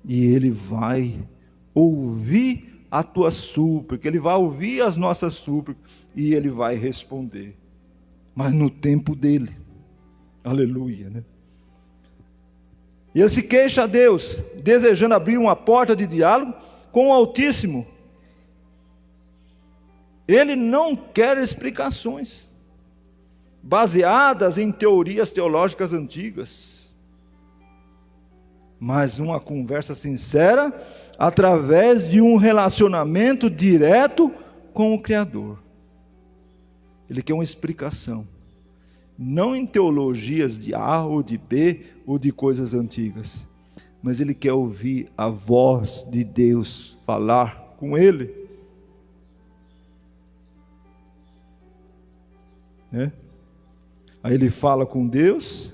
E ele vai ouvir a tua súplica, ele vai ouvir as nossas súplicas, e ele vai responder. Mas no tempo dele. Aleluia, né? E ele se queixa a Deus, desejando abrir uma porta de diálogo com o Altíssimo. Ele não quer explicações baseadas em teorias teológicas antigas, mas uma conversa sincera através de um relacionamento direto com o Criador. Ele quer uma explicação, não em teologias de A ou de B ou de coisas antigas, mas ele quer ouvir a voz de Deus falar com ele, né? Aí ele fala com Deus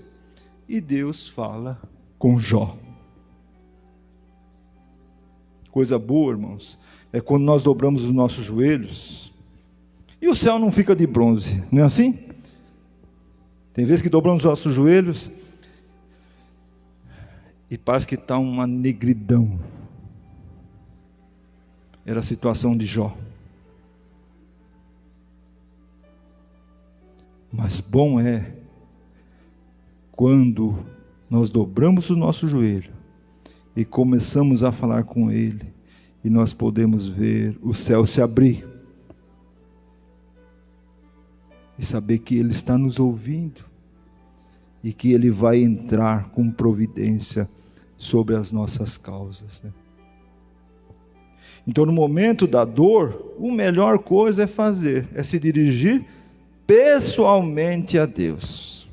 e Deus fala com Jó. Coisa boa, irmãos, é quando nós dobramos os nossos joelhos e o céu não fica de bronze, não é assim? Tem vezes que dobramos os nossos joelhos e parece que está uma negridão. Era a situação de Jó. Mas bom é quando nós dobramos o nosso joelho e começamos a falar com Ele, e nós podemos ver o céu se abrir e saber que Ele está nos ouvindo e que Ele vai entrar com providência sobre as nossas causas, né? Então, no momento da dor, a melhor coisa é fazer, é se dirigir pessoalmente a Deus.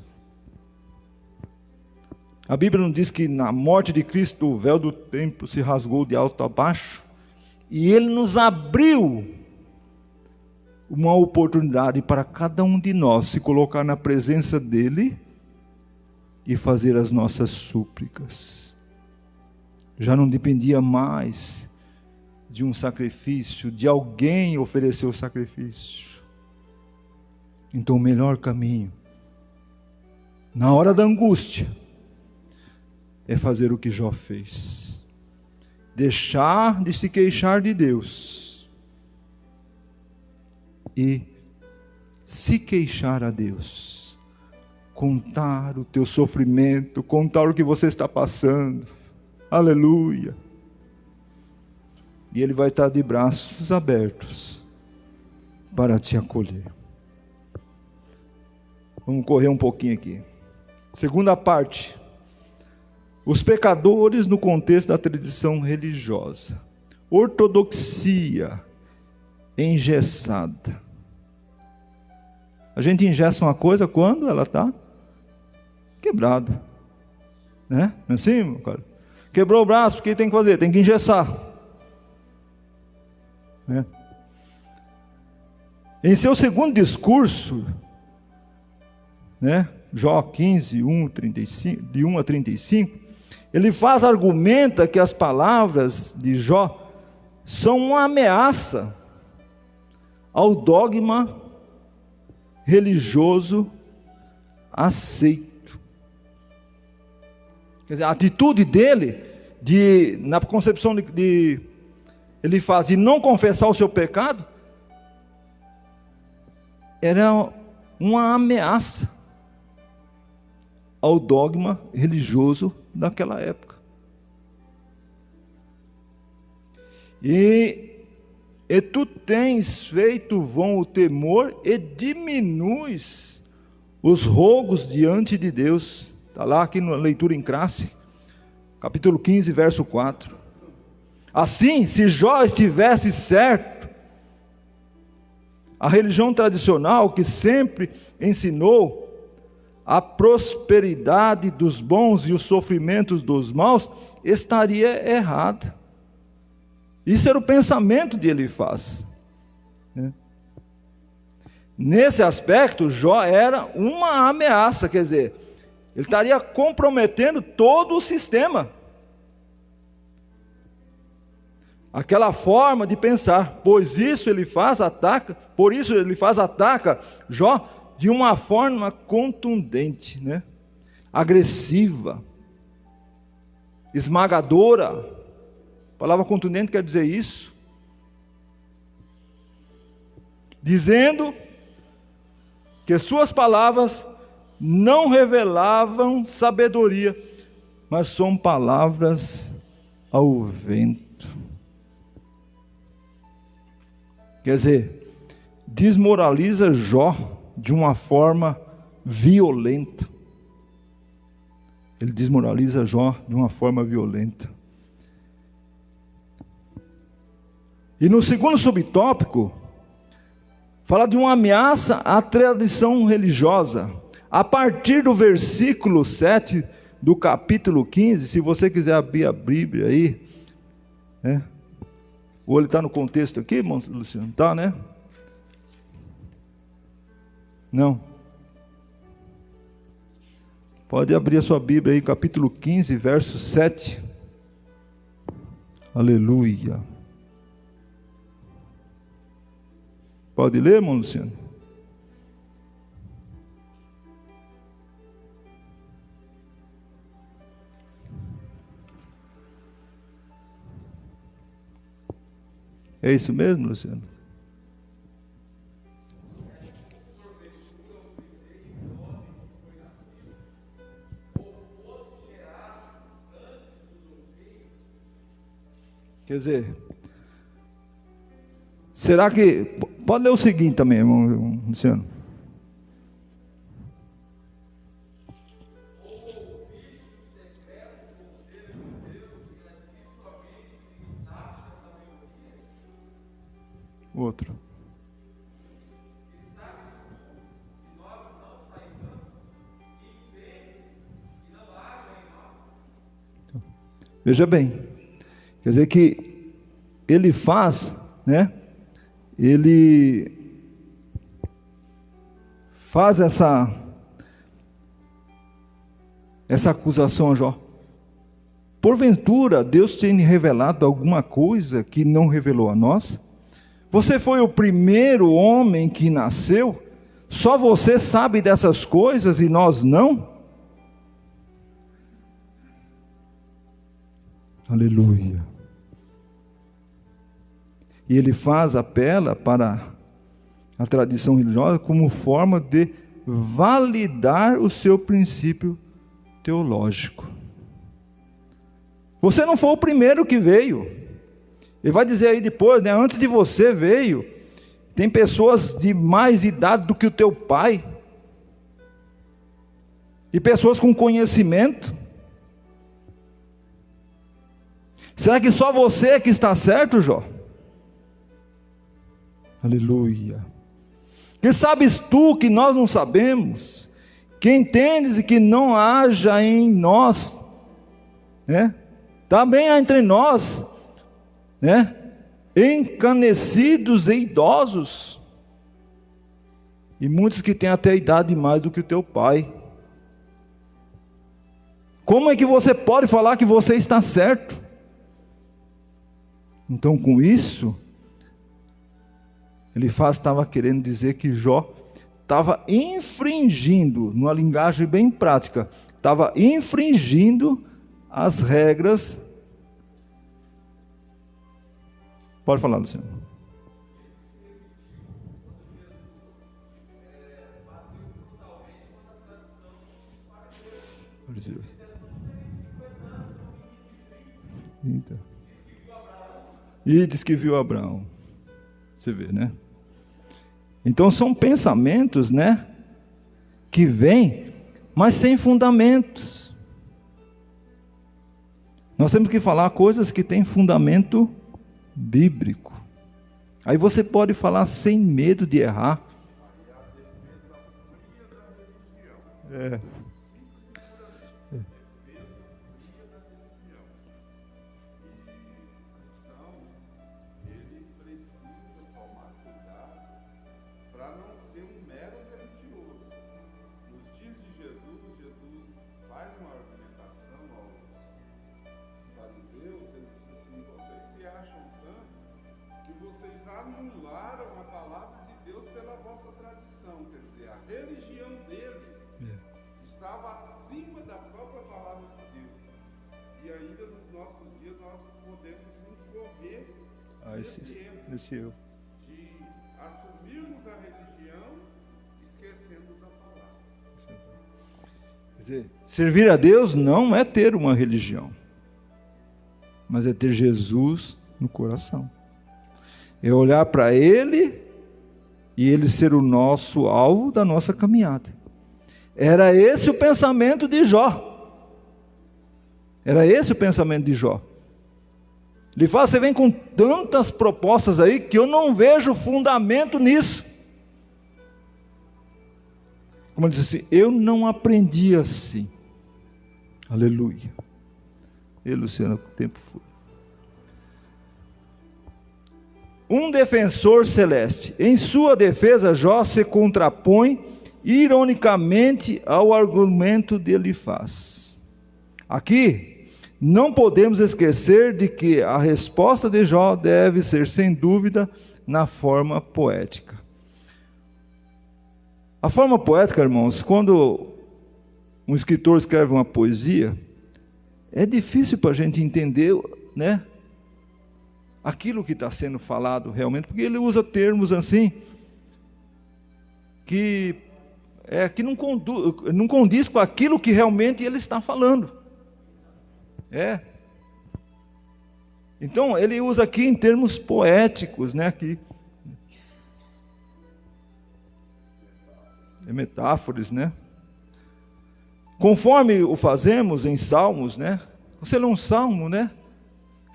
A Bíblia não diz que na morte de Cristo o véu do templo se rasgou de alto a baixo, e Ele nos abriu uma oportunidade para cada um de nós se colocar na presença dEle e fazer as nossas súplicas. Já não dependia mais de um sacrifício, de alguém oferecer o sacrifício. Então o melhor caminho, na hora da angústia, é fazer o que Jó fez. Deixar de se queixar de Deus e se queixar a Deus. Contar o teu sofrimento, contar o que você está passando. Aleluia. E Ele vai estar de braços abertos para te acolher. Vamos correr um pouquinho aqui. Segunda parte. Os pecadores no contexto da tradição religiosa. Ortodoxia engessada. A gente engessa uma coisa quando ela está quebrada. Né? Não é assim, meu cara? Quebrou o braço, o que tem que fazer? Tem que engessar. Né? Em seu segundo discurso, né? Jó 15, 1 a 35, ele argumenta que as palavras de Jó são uma ameaça ao dogma religioso aceito. Quer dizer, a atitude dele, na concepção ele faz de não confessar o seu pecado, era uma ameaça ao dogma religioso daquela época. E tu tens feito vão o temor e diminuis os rogos diante de Deus. Está lá aqui na leitura em classe, capítulo 15, verso 4. Assim, se Jó estivesse certo, a religião tradicional que sempre ensinou a prosperidade dos bons e os sofrimentos dos maus, estaria errada. Isso era o pensamento de Elifaz. Nesse aspecto, Jó era uma ameaça, quer dizer, ele estaria comprometendo todo o sistema. Aquela forma de pensar, por isso Elifaz ataca Jó de uma forma contundente, né? Agressiva, esmagadora. A palavra contundente quer dizer isso. Dizendo que suas palavras não revelavam sabedoria, mas são palavras ao vento. Quer dizer, desmoraliza Jó de uma forma violenta. Ele desmoraliza Jó de uma forma violenta. E no segundo subtópico, fala de uma ameaça à tradição religiosa. A partir do versículo 7 do capítulo 15, se você quiser abrir a Bíblia aí, né? Ou ele está no contexto aqui, irmão Luciano? Está, né? Não. Pode abrir a sua Bíblia aí, capítulo 15, verso 7. Aleluia. Pode ler, irmão Luciano? É isso mesmo, Luciano? Quer dizer, será que... Pode ler o seguinte também, irmão Luciano. Outro. Veja bem, quer dizer que ele faz, né? Ele faz essa acusação a Jó. Porventura, Deus tem revelado alguma coisa que não revelou a nós? Você foi o primeiro homem que nasceu? Só você sabe dessas coisas e nós não? Aleluia. E ele apela para a tradição religiosa como forma de validar o seu princípio teológico. Você não foi o primeiro que veio. Ele vai dizer aí depois, né? Antes de você veio, tem pessoas de mais idade do que o teu pai. E pessoas com conhecimento. Será que só você é que está certo, Jó? Aleluia. Que sabes tu que nós não sabemos? Que entendes e que não haja em nós, né? Também há entre nós, né? Encanecidos e idosos, e muitos que têm até idade mais do que o teu pai. Como é que você pode falar que você está certo? Então, com isso, ele estava querendo dizer que Jó estava infringindo, numa linguagem bem prática, estava infringindo as regras. Pode falar, Luciano. Então. E diz que viu Abraão. Você vê, né? Então são pensamentos, né? Que vêm, mas sem fundamentos. Nós temos que falar coisas que têm fundamento bíblico. Aí você pode falar sem medo de errar. É. Anularam a palavra de Deus pela vossa tradição, quer dizer, a religião deles estava acima da própria palavra de Deus. E ainda nos nossos dias nós podemos incorrer nesse erro de assumirmos a religião esquecendo da palavra. Quer dizer, servir a Deus não é ter uma religião, mas é ter Jesus no coração. É olhar para Ele e Ele ser o nosso alvo da nossa caminhada. Era esse o pensamento de Jó. Era esse o pensamento de Jó. Ele fala, você vem com tantas propostas aí que eu não vejo fundamento nisso. Como ele disse assim, eu não aprendi assim. Aleluia. E Luciano, o tempo foi. Um defensor celeste. Em sua defesa, Jó se contrapõe ironicamente ao argumento de Elifaz. Aqui, não podemos esquecer de que a resposta de Jó deve ser, sem dúvida, na forma poética. A forma poética, irmãos, quando um escritor escreve uma poesia, é difícil para a gente entender, né? Aquilo que está sendo falado realmente, porque ele usa termos assim, que não condiz com aquilo que realmente ele está falando. Então, ele usa aqui em termos poéticos, né? Aqui. Metáforas, né? Conforme o fazemos em salmos, né? Você lê um salmo, né?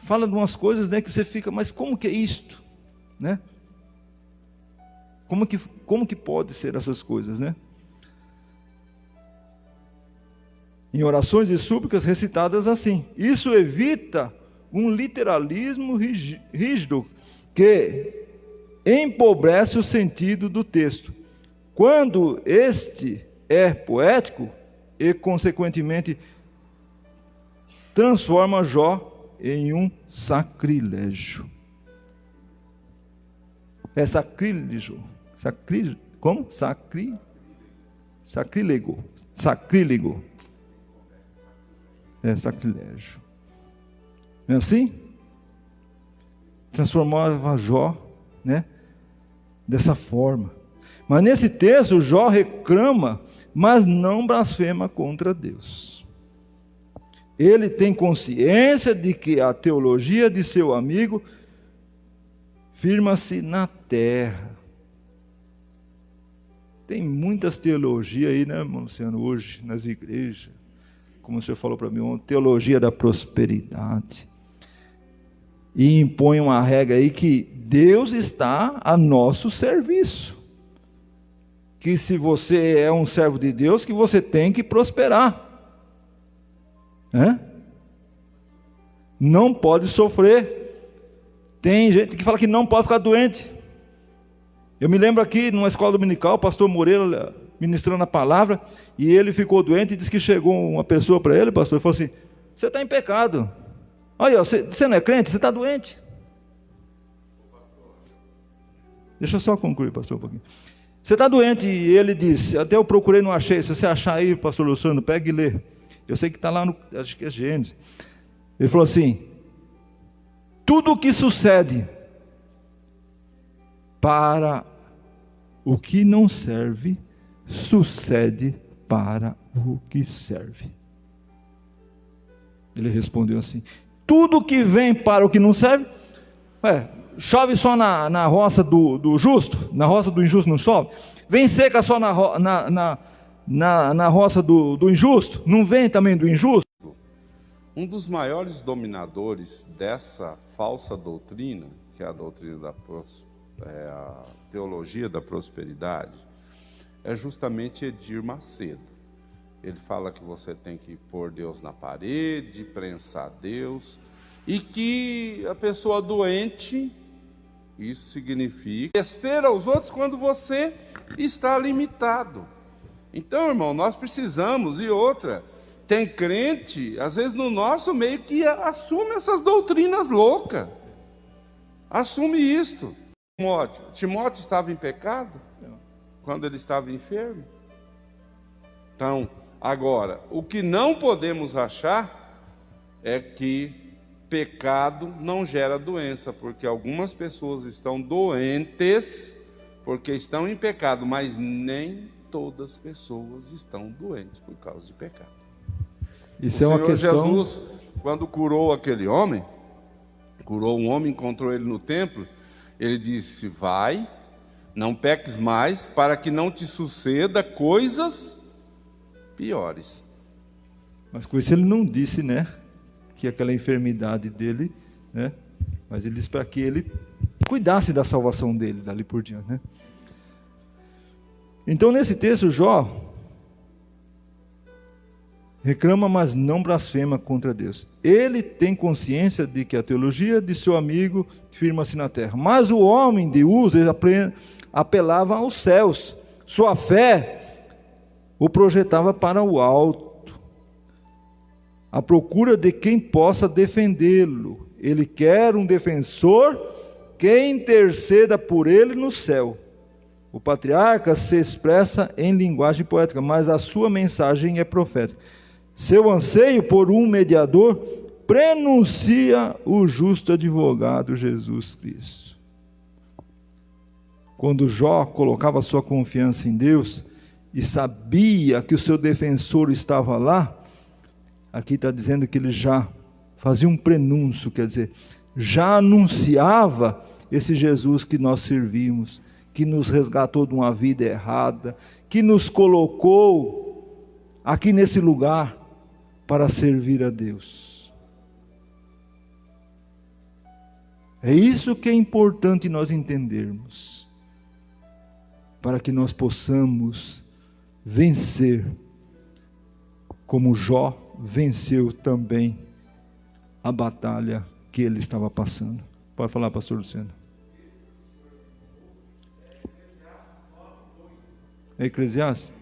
Fala de umas coisas, né, que você fica, mas como que é isto? Né? Como que pode ser essas coisas, né? em orações e súplicas recitadas assim. Isso evita um literalismo rígido que empobrece o sentido do texto. Quando este é poético e, consequentemente, transforma Jó em um sacrilégio. É sacrílego. Como? Sacrílego. Sacrílego. É sacrilégio. Não é assim? Transformava Jó, né, dessa forma. Mas nesse texto, Jó reclama, mas não blasfema contra Deus. Ele tem consciência de que a teologia de seu amigo firma-se na terra. Tem muitas teologias aí, né, irmão Luciano, hoje nas igrejas. Como o senhor falou para mim, uma teologia da prosperidade. E impõe uma regra aí que Deus está a nosso serviço. Que se você é um servo de Deus, que você tem que prosperar. Não pode sofrer. Tem gente que fala que não pode ficar doente. Eu me lembro aqui, numa escola dominical, o pastor Moreira ministrando a palavra, e ele ficou doente e disse que chegou uma pessoa para ele, pastor, e falou assim: você está em pecado. Olha, você não é crente, você está doente. Deixa eu só concluir, pastor, um pouquinho. Você está doente, e ele disse, até eu procurei, não achei, se você achar aí, pastor Luciano, pega e lê. Eu sei que está lá no, acho que é Gênesis. Ele falou assim: tudo o que sucede para o que não serve, sucede para o que serve. Ele respondeu assim: tudo que vem para o que não serve, chove só na roça do justo, na roça do injusto não chove, vem seca só na roça do injusto, não vem também do injusto? Um dos maiores dominadores dessa falsa doutrina, que é a doutrina a teologia da prosperidade, é justamente Edir Macedo. Ele fala que você tem que pôr Deus na parede, prensar Deus, e que a pessoa doente, isso significa besteira aos outros quando você está limitado. Então, irmão, nós precisamos, e outra, tem crente, às vezes no nosso meio, que assume essas doutrinas loucas. Assume isto. Timóteo estava em pecado quando ele estava enfermo. Então, agora, o que não podemos achar é que pecado não gera doença, porque algumas pessoas estão doentes porque estão em pecado, mas nem todas as pessoas estão doentes por causa de pecado. Isso é uma questão. Jesus, quando curou aquele homem, curou um homem, encontrou ele no templo, ele disse: vai, não peques mais, para que não te suceda coisas piores. Mas com isso ele não disse, né, que aquela enfermidade dele, né, mas ele disse para que ele cuidasse da salvação dele, dali por diante, né. Então nesse texto, Jó reclama, mas não blasfema contra Deus. Ele tem consciência de que a teologia de seu amigo firma-se na terra. Mas o homem de Uz apelava aos céus. Sua fé o projetava para o alto, à procura de quem possa defendê-lo. Ele quer um defensor que interceda por ele no céu. O patriarca se expressa em linguagem poética, mas a sua mensagem é profética. Seu anseio por um mediador prenuncia o justo advogado Jesus Cristo. Quando Jó colocava sua confiança em Deus e sabia que o seu defensor estava lá, aqui está dizendo que ele já fazia um prenúncio, quer dizer, já anunciava esse Jesus que nós servimos, que nos resgatou de uma vida errada, que nos colocou aqui nesse lugar para servir a Deus. É isso que é importante nós entendermos, para que nós possamos vencer como Jó venceu também a batalha que ele estava passando. Pode falar, pastor Luciano. É Eclesiastes?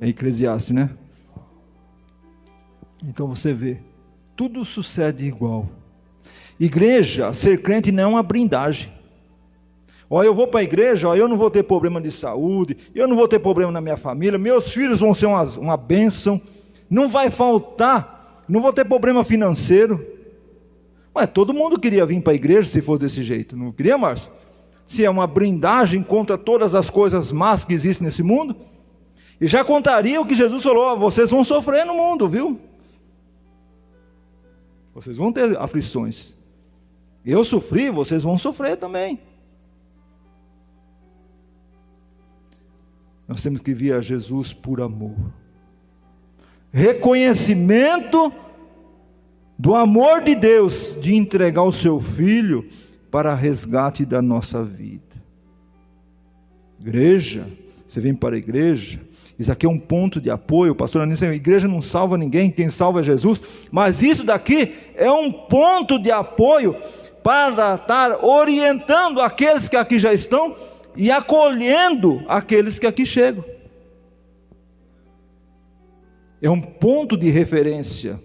É Eclesiastes, né? Então você vê, tudo sucede igual. Igreja, ser crente não é uma brindagem. Ó, eu vou para a igreja, ó, eu não vou ter problema de saúde, eu não vou ter problema na minha família, meus filhos vão ser uma bênção, não vai faltar, não vou ter problema financeiro. Ué, todo mundo queria vir para a igreja se fosse desse jeito, não queria, Márcio? Se é uma brindagem contra todas as coisas más que existem nesse mundo, e já contaria o que Jesus falou: ó, vocês vão sofrer no mundo, viu? Vocês vão ter aflições. Eu sofri, vocês vão sofrer também. Nós temos que vir a Jesus por amor. Reconhecimento do amor de Deus, de entregar o seu Filho para resgate da nossa vida. Igreja, você vem para a igreja, isso aqui é um ponto de apoio. O pastor Anísio, a igreja não salva ninguém, quem salva é Jesus, mas isso daqui é um ponto de apoio para estar orientando aqueles que aqui já estão e acolhendo aqueles que aqui chegam. É um ponto de referência.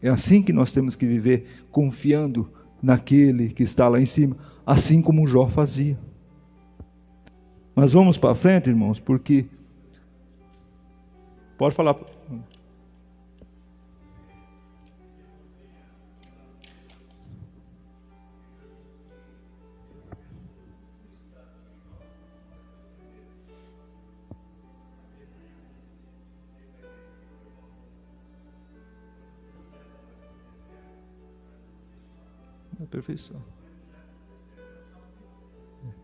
É assim que nós temos que viver, confiando naquele que está lá em cima, assim como Jó fazia. Mas vamos para frente, irmãos, porque... Pode falar. A perfeição.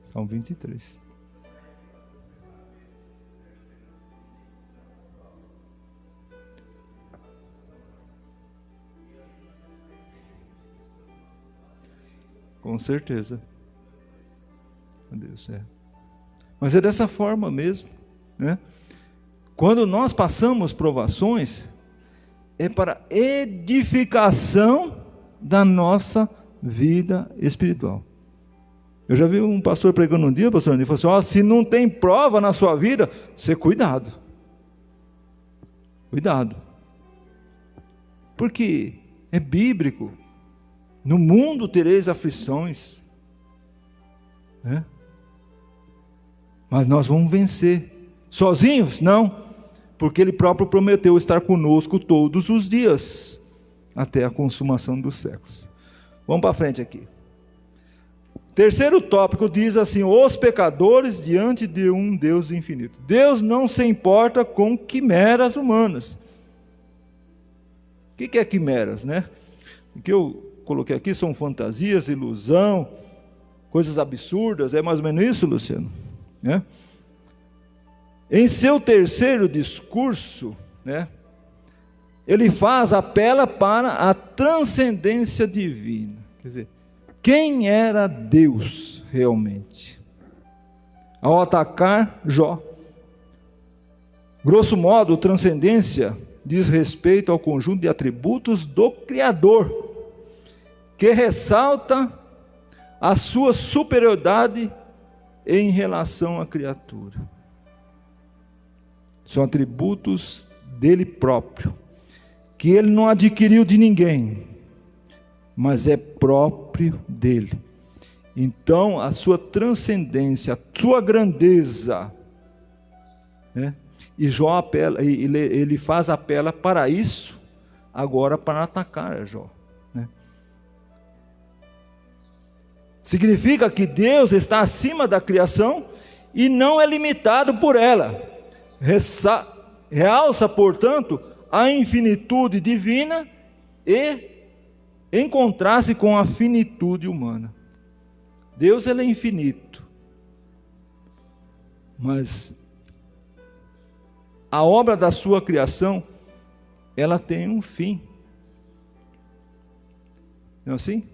Salmo 23. Com certeza. Meu Deus, Mas é dessa forma mesmo, né? Quando nós passamos provações, é para edificação da nossa vida espiritual. Eu já vi um pastor pregando um dia, pastor, ele falou assim: ó, se não tem prova na sua vida, você cuidado. Cuidado. Porque é bíblico. No mundo tereis aflições, né? Mas nós vamos vencer. Sozinhos? Não, porque Ele próprio prometeu estar conosco todos os dias, até a consumação dos séculos. Vamos para frente aqui. Terceiro tópico diz assim: os pecadores diante de um Deus infinito. Deus não se importa com quimeras humanas. O que é quimeras, né? O que eu coloquei aqui são fantasias, ilusão, coisas absurdas. É mais ou menos isso, Luciano? Né? Em seu terceiro discurso, né, ele apela para a transcendência divina. Quer dizer, quem era Deus realmente? Ao atacar Jó, grosso modo, transcendência diz respeito ao conjunto de atributos do Criador, que ressalta a sua superioridade em relação à criatura. São atributos dele próprio, que ele não adquiriu de ninguém, mas é próprio dele. Então, a sua transcendência, a sua grandeza, né? E Jó apela, ele apela para isso, agora para atacar Jó. Significa que Deus está acima da criação e não é limitado por ela. Realça, portanto, a infinitude divina e em contraste com a finitude humana. Deus, ele é infinito, Mas a obra da sua criação, ela tem um fim. Não é assim?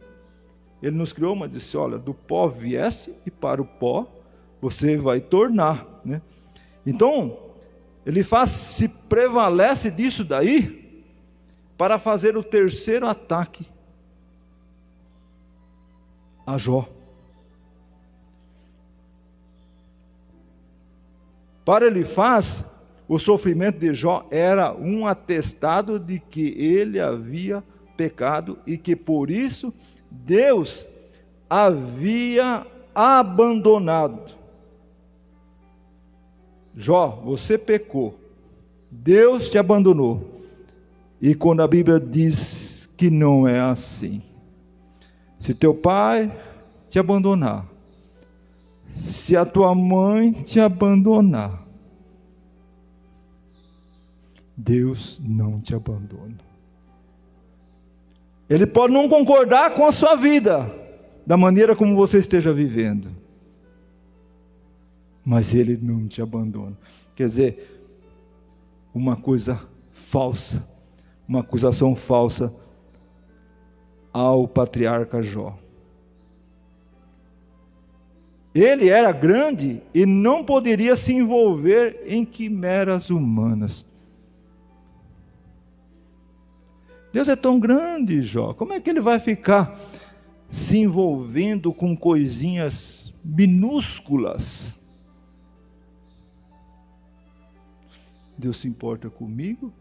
Ele nos criou, mas disse, olha, do pó vieste e para o pó você vai tornar, né? Então, ele se prevalece disso daí para fazer o terceiro ataque a Jó. Para Elifaz, o sofrimento de Jó era um atestado de que ele havia pecado e que por isso Deus havia abandonado. Jó, você pecou, Deus te abandonou. E quando a Bíblia diz que não é assim, se teu pai te abandonar, se a tua mãe te abandonar, Deus não te abandona. Ele pode não concordar com a sua vida, da maneira como você esteja vivendo, mas Ele não te abandona. Quer dizer, uma coisa falsa, uma acusação falsa ao patriarca Jó. Ele era grande e não poderia se envolver em quimeras humanas. Deus é tão grande, Jó, como é que ele vai ficar se envolvendo com coisinhas minúsculas? Deus se importa comigo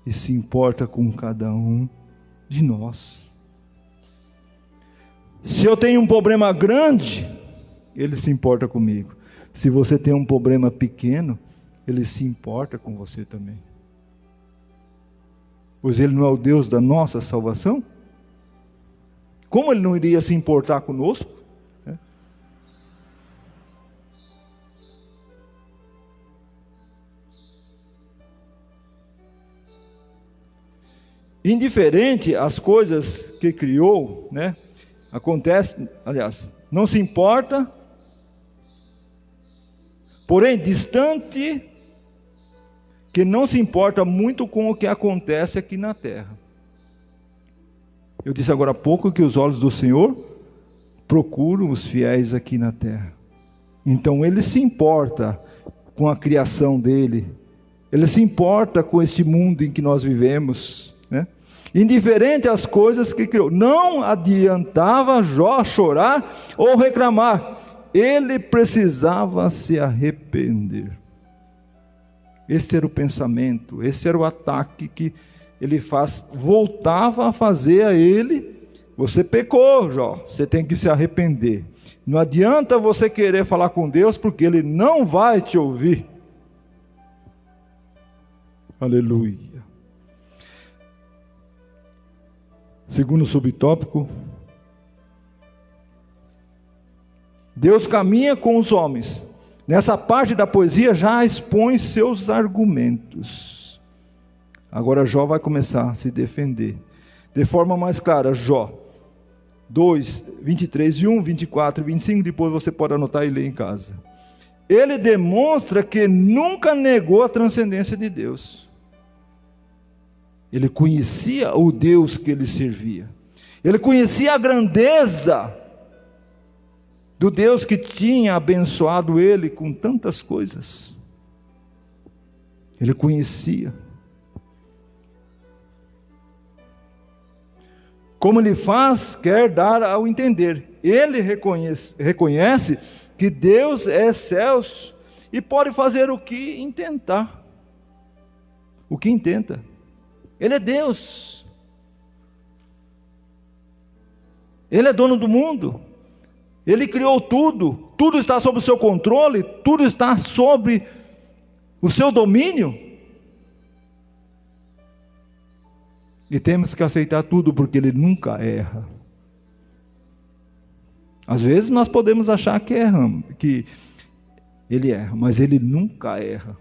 e se importa com cada um de nós. Se eu tenho um problema grande, Ele se importa comigo. Se você tem um problema pequeno, Ele se importa com você também. Pois Ele não é o Deus da nossa salvação? Como Ele não iria se importar conosco? Indiferente às coisas que criou, né? Acontece, aliás, não se importa, porém distante, que não se importa muito com o que acontece aqui na terra. Eu disse agora há pouco que os olhos do Senhor procuram os fiéis aqui na terra. Então Ele se importa com a criação dEle, Ele se importa com este mundo em que nós vivemos, né? Indiferente às coisas que criou. Não adiantava Jó chorar ou reclamar, ele precisava se arrepender. Este era o pensamento, esse era o ataque que ele voltava a fazer a ele. Você pecou, Jó, você tem que se arrepender. Não adianta você querer falar com Deus, porque Ele não vai te ouvir. Aleluia. Segundo subtópico, Deus caminha com os homens. Nessa parte da poesia já expõe seus argumentos. Agora Jó vai começar a se defender de forma mais clara. Jó 2, 23 e 1, 24 e 25, depois você pode anotar e ler em casa. Ele demonstra que nunca negou a transcendência de Deus. Ele conhecia o Deus que ele servia. Ele conhecia a grandeza do Deus que tinha abençoado ele com tantas coisas. Ele conhecia. Como ele faz, quer dar ao entender. Ele reconhece que Deus é excelso e pode fazer o que intentar. O que intenta. Ele é Deus. Ele é dono do mundo. Ele criou tudo. Tudo está sob o seu controle. Tudo está sob o seu domínio. E temos que aceitar tudo, porque Ele nunca erra. Às vezes nós podemos achar que erramos, que Ele erra, mas Ele nunca erra.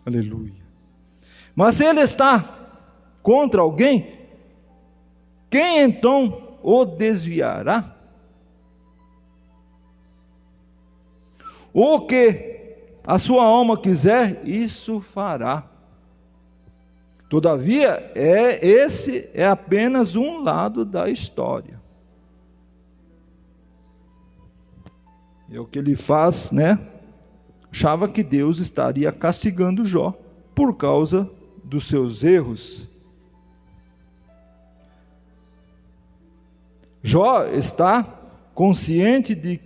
Aleluia. Mas se Ele está contra alguém, quem então o desviará? O que a sua alma quiser, isso fará. Todavia, esse é apenas um lado da história. É o que ele faz, né? Achava que Deus estaria castigando Jó por causa dos seus erros. Jó está consciente de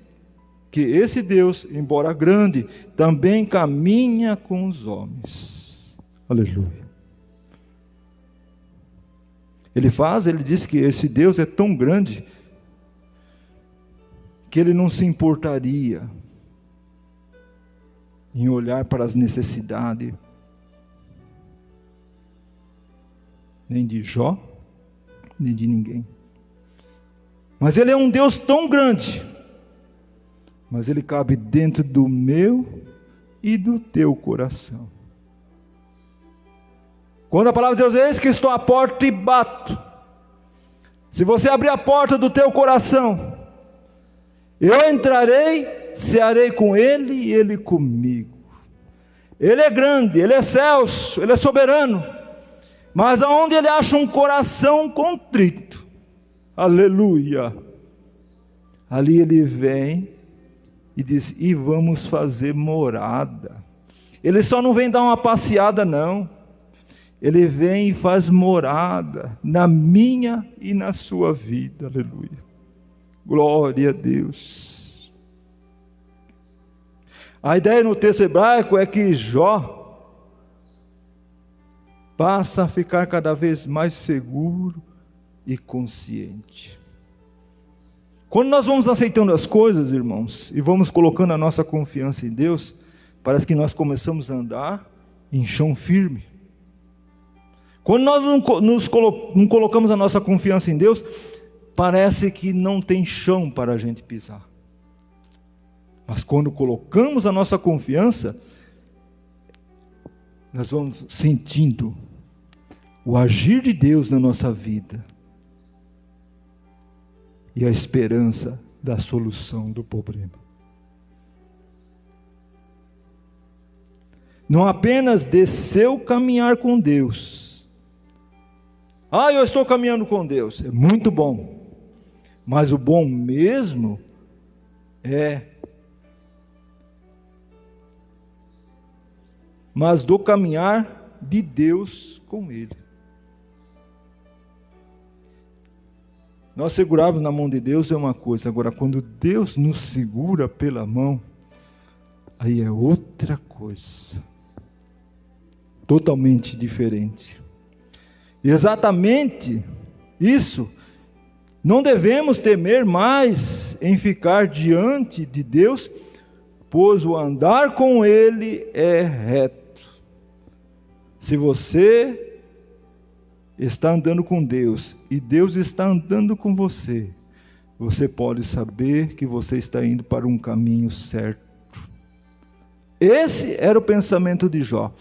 que esse Deus, embora grande, também caminha com os homens. Aleluia. Ele diz que esse Deus é tão grande que ele não se importaria em olhar para as necessidades nem de Jó, nem de ninguém. Mas ele é um Deus tão grande, mas ele cabe dentro do meu e do teu coração. Quando a palavra de Deus diz: eis que estou à porta e bato. Se você abrir a porta do teu coração, eu entrarei, cearei com ele e ele comigo. Ele é grande, ele é excelso, ele é soberano. Mas aonde ele acha um coração contrito, aleluia, ali ele vem e diz: e vamos fazer morada. Ele só não vem dar uma passeada, não. Ele vem e faz morada na minha e na sua vida, aleluia. Glória a Deus. A ideia no texto hebraico é que Jó passa a ficar cada vez mais seguro e consciente. Quando nós vamos aceitando as coisas, irmãos, e vamos colocando a nossa confiança em Deus, parece que nós começamos a andar em chão firme. Quando nós não colocamos a nossa confiança em Deus, parece que não tem chão para a gente pisar. Mas quando colocamos a nossa confiança, nós vamos sentindo o agir de Deus na nossa vida e a esperança da solução do problema. Não apenas de seu caminhar com Deus. Eu estou caminhando com Deus, é muito bom. Mas o bom mesmo mas do caminhar de Deus com Ele. Nós segurarmos na mão de Deus é uma coisa, agora quando Deus nos segura pela mão, aí é outra coisa, totalmente diferente. E exatamente isso, não devemos temer mais em ficar diante de Deus, pois o andar com Ele é reto. Se você está andando com Deus e Deus está andando com você, você pode saber que você está indo para um caminho certo. Esse era o pensamento de Jó.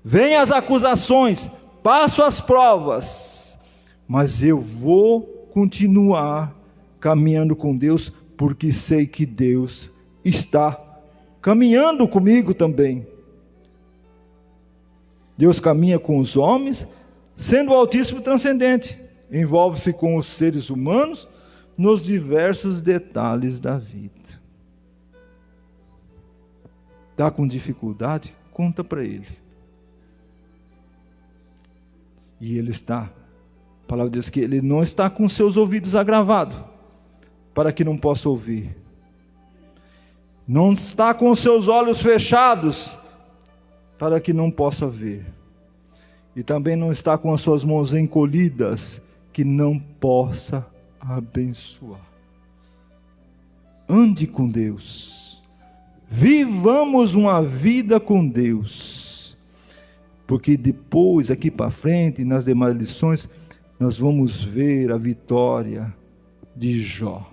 Vêm as acusações, passo as provas, mas eu vou continuar caminhando com Deus, porque sei que Deus está caminhando comigo também. Deus caminha com os homens, sendo o Altíssimo transcendente, envolve-se com os seres humanos nos diversos detalhes da vida. Está com dificuldade? Conta para Ele. E Ele está, a palavra diz que Ele não está com seus ouvidos agravados, para que não possa ouvir. Não está com seus olhos fechados, para que não possa ver. E também não está com as suas mãos encolhidas, que não possa abençoar. Ande com Deus. Vivamos uma vida com Deus. Porque depois, aqui para frente, nas demais lições, nós vamos ver a vitória de Jó.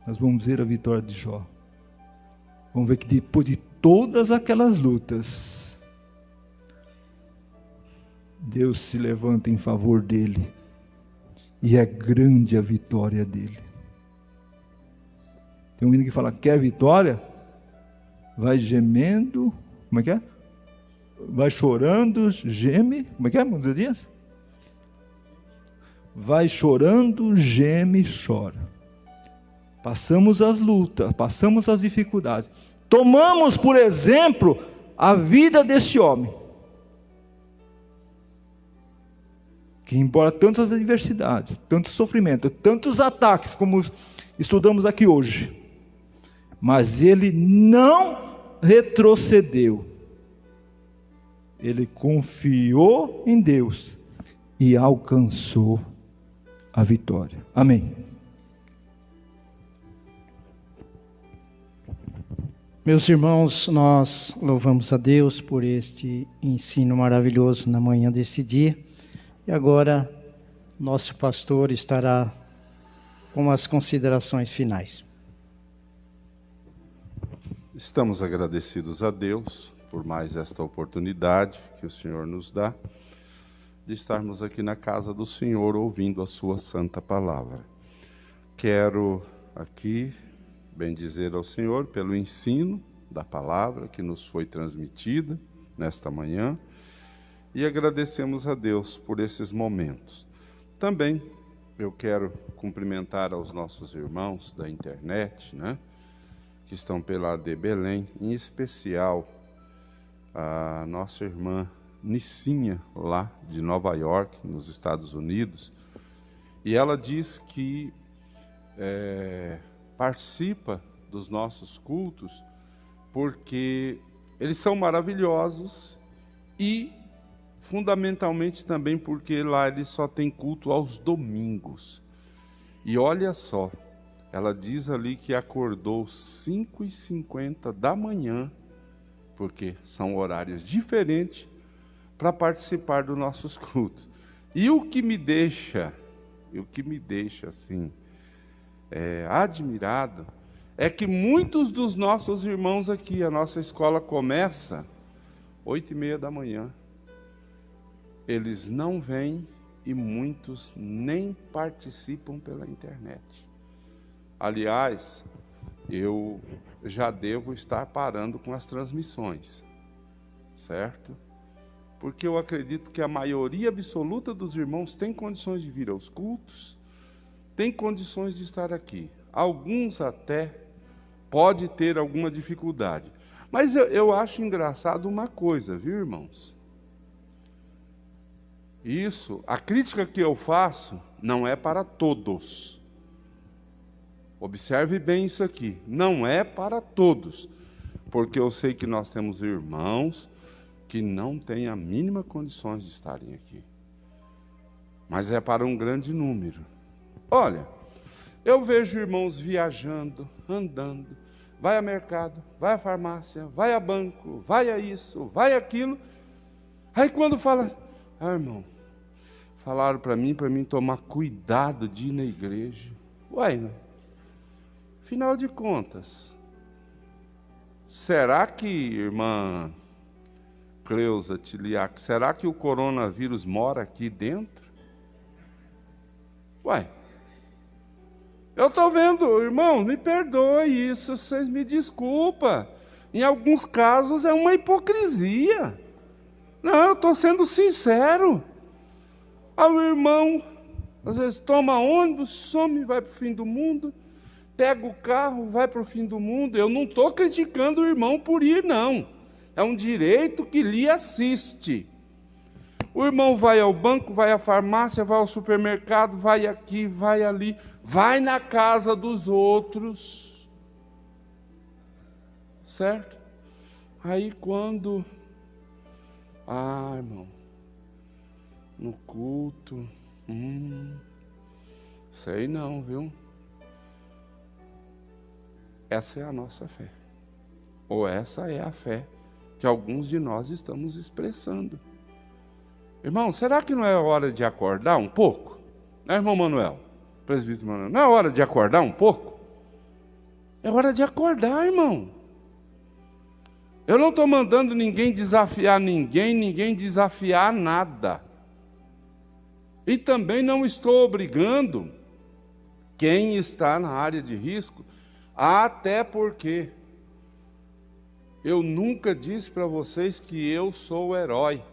Nós vamos ver a vitória de Jó. Vamos ver que depois de todas aquelas lutas, Deus se levanta em favor dele. E é grande a vitória dele. Tem um hino que fala: quer vitória? vai gemendo, como é que é? Vai chorando, geme, como é que é, irmão Zedias? Vai chorando, geme e chora. Passamos as lutas, passamos as dificuldades. Tomamos, por exemplo, a vida deste homem, que embora tantas adversidades, tanto sofrimento, tantos ataques, como estudamos aqui hoje, mas ele não retrocedeu. Ele confiou em Deus e alcançou a vitória. Amém. Meus irmãos, nós louvamos a Deus por este ensino maravilhoso na manhã desse dia. E agora, nosso pastor estará com as considerações finais. Estamos agradecidos a Deus por mais esta oportunidade que o Senhor nos dá de estarmos aqui na casa do Senhor ouvindo a sua santa palavra. Quero aqui bendizer ao Senhor pelo ensino da palavra que nos foi transmitida nesta manhã e agradecemos a Deus por esses momentos. Também eu quero cumprimentar aos nossos irmãos da internet, que estão pela AD Belém, em especial a nossa irmã Nicinha, lá de Nova York, nos Estados Unidos, e ela diz que participa dos nossos cultos porque eles são maravilhosos e fundamentalmente também porque lá eles só tem culto aos domingos. E olha só, ela diz ali que acordou 5h50 da manhã, porque são horários diferentes, para participar dos nossos cultos. E o que me deixa assim, admirado, é que muitos dos nossos irmãos aqui, a nossa escola começa 8h30 da manhã. Eles não vêm e muitos nem participam pela internet. Aliás, eu já devo estar parando com as transmissões, certo? Porque eu acredito que a maioria absoluta dos irmãos tem condições de vir aos cultos, tem condições de estar aqui. Alguns até pode ter alguma dificuldade. Mas eu acho engraçado uma coisa, viu, irmãos? Isso, a crítica que eu faço não é para todos. Observe bem isso aqui, não é para todos, porque eu sei que nós temos irmãos que não têm a mínima condições de estarem aqui. Mas é para um grande número. Olha, eu vejo irmãos viajando, andando, vai a mercado, vai à farmácia, vai a banco, vai a isso, vai aquilo. Aí quando fala, irmão, falaram para mim tomar cuidado de ir na igreja. Uai, afinal de contas, será que, irmã Cleusa Tiliac, será que o coronavírus mora aqui dentro? Uai, eu estou vendo, irmão, me perdoe isso, vocês me desculpam. Em alguns casos é uma hipocrisia. Não, eu estou sendo sincero. O irmão, às vezes toma ônibus, some, vai para o fim do mundo, pega o carro, vai para o fim do mundo. Eu não estou criticando o irmão por ir, não. É um direito que lhe assiste. O irmão vai ao banco, vai à farmácia, vai ao supermercado, vai aqui, vai ali, vai na casa dos outros. Certo? Aí quando... irmão, no culto, sei não, viu? Essa é a nossa fé. Ou essa é a fé que alguns de nós estamos expressando. Irmão, será que não é hora de acordar um pouco? Não é, irmão Manuel? Presbítero Manuel, não é hora de acordar um pouco? É hora de acordar, irmão. Eu não estou mandando ninguém desafiar ninguém desafiar nada. E também não estou obrigando quem está na área de risco, até porque Eu nunca disse para vocês que eu sou herói.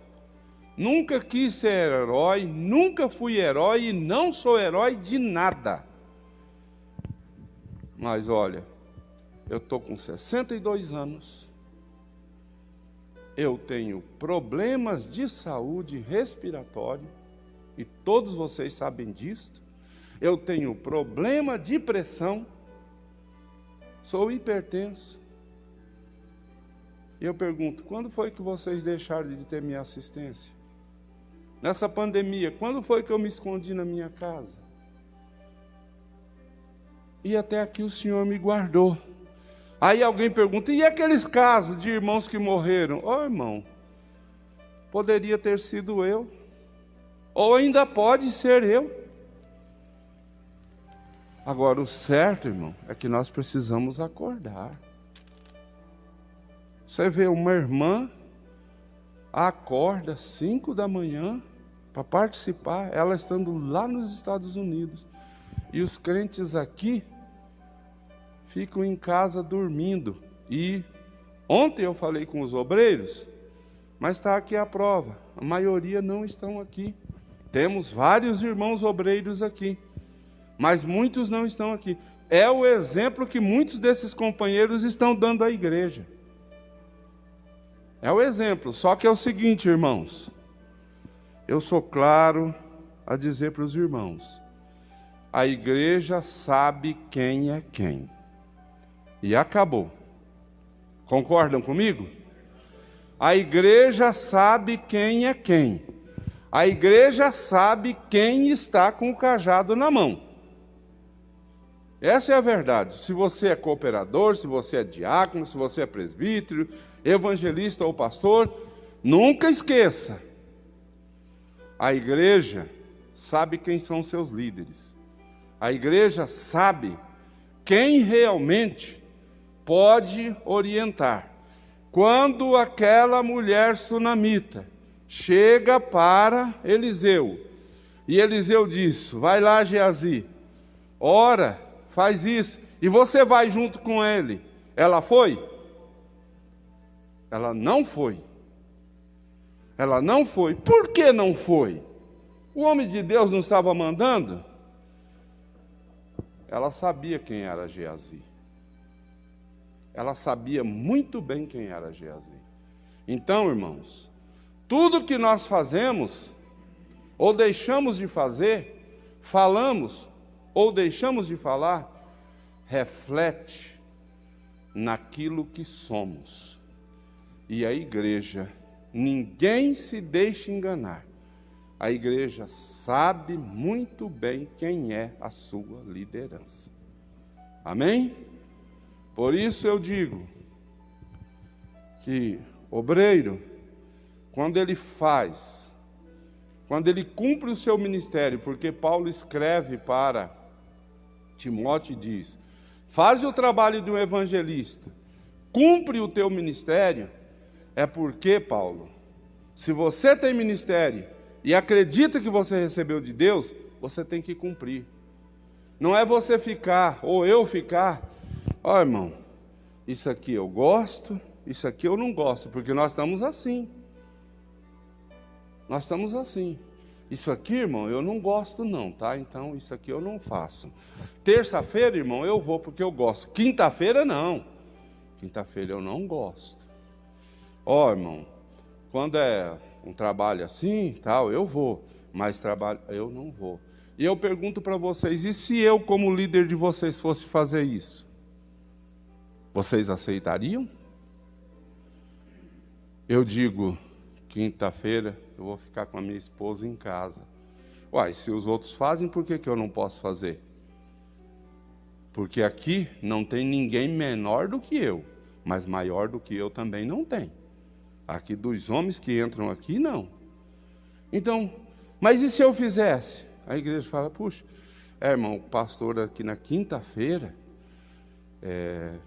Nunca quis ser herói, nunca fui herói e não sou herói de nada. Mas olha, eu estou com 62 anos. Eu tenho problemas de saúde respiratória, e todos vocês sabem disso. Eu tenho problema de pressão, sou hipertenso. E eu pergunto, quando foi que vocês deixaram de ter minha assistência? Nessa pandemia, quando foi que eu me escondi na minha casa? E até aqui o Senhor me guardou. Aí alguém pergunta, e aqueles casos de irmãos que morreram? Irmão, poderia ter sido eu, ou ainda pode ser eu. Agora, o certo, irmão, é que nós precisamos acordar. Você vê uma irmã, acorda às 5 da manhã para participar, ela estando lá nos Estados Unidos. E os crentes aqui ficam em casa dormindo. E ontem eu falei com os obreiros, mas está aqui a prova. A maioria não estão aqui. Temos vários irmãos obreiros aqui, mas muitos não estão aqui. É o exemplo que muitos desses companheiros estão dando à igreja. É o exemplo, só que é o seguinte, irmãos. Eu sou claro a dizer para os irmãos. A igreja sabe quem é quem. E acabou. Concordam comigo? A igreja sabe quem é quem. A igreja sabe quem está com o cajado na mão. Essa é a verdade. Se você é cooperador, se você é diácono, se você é presbítero, evangelista ou pastor, nunca esqueça. A igreja sabe quem são seus líderes. A igreja sabe quem realmente pode orientar. Quando aquela mulher sunamita chega para Eliseu, e Eliseu diz, vai lá, Geazi, ora, faz isso, e você vai junto com ele. Ela foi? Ela não foi. Ela não foi. Por que não foi? O homem de Deus não estava mandando? Ela sabia quem era Geazi. Ela sabia muito bem quem era Geazi. Então, irmãos, tudo que nós fazemos, ou deixamos de fazer, falamos, ou deixamos de falar, reflete naquilo que somos. E a igreja, ninguém se deixa enganar. A igreja sabe muito bem quem é a sua liderança. Amém? Por isso eu digo que obreiro, quando ele faz, quando ele cumpre o seu ministério, porque Paulo escreve para Timóteo e diz, faz o trabalho de um evangelista, cumpre o teu ministério, é porque, Paulo, se você tem ministério e acredita que você recebeu de Deus, você tem que cumprir. Não é você ficar, ou eu ficar, irmão, isso aqui eu gosto, isso aqui eu não gosto, porque nós estamos assim. Nós estamos assim. Isso aqui, irmão, eu não gosto não, tá? Então, isso aqui eu não faço. Terça-feira, irmão, eu vou porque eu gosto. Quinta-feira, não. Quinta-feira eu não gosto. Irmão, quando é um trabalho assim, tal, eu vou. Mas trabalho, eu não vou. E eu pergunto para vocês, e se eu, como líder de vocês, fosse fazer isso? Vocês aceitariam? Eu digo, quinta-feira eu vou ficar com a minha esposa em casa. Se os outros fazem, por que eu não posso fazer? Porque aqui não tem ninguém menor do que eu, mas maior do que eu também não tem. Aqui dos homens que entram aqui, não. Então, mas e se eu fizesse? A igreja fala, puxa, irmão, o pastor aqui na quinta-feira,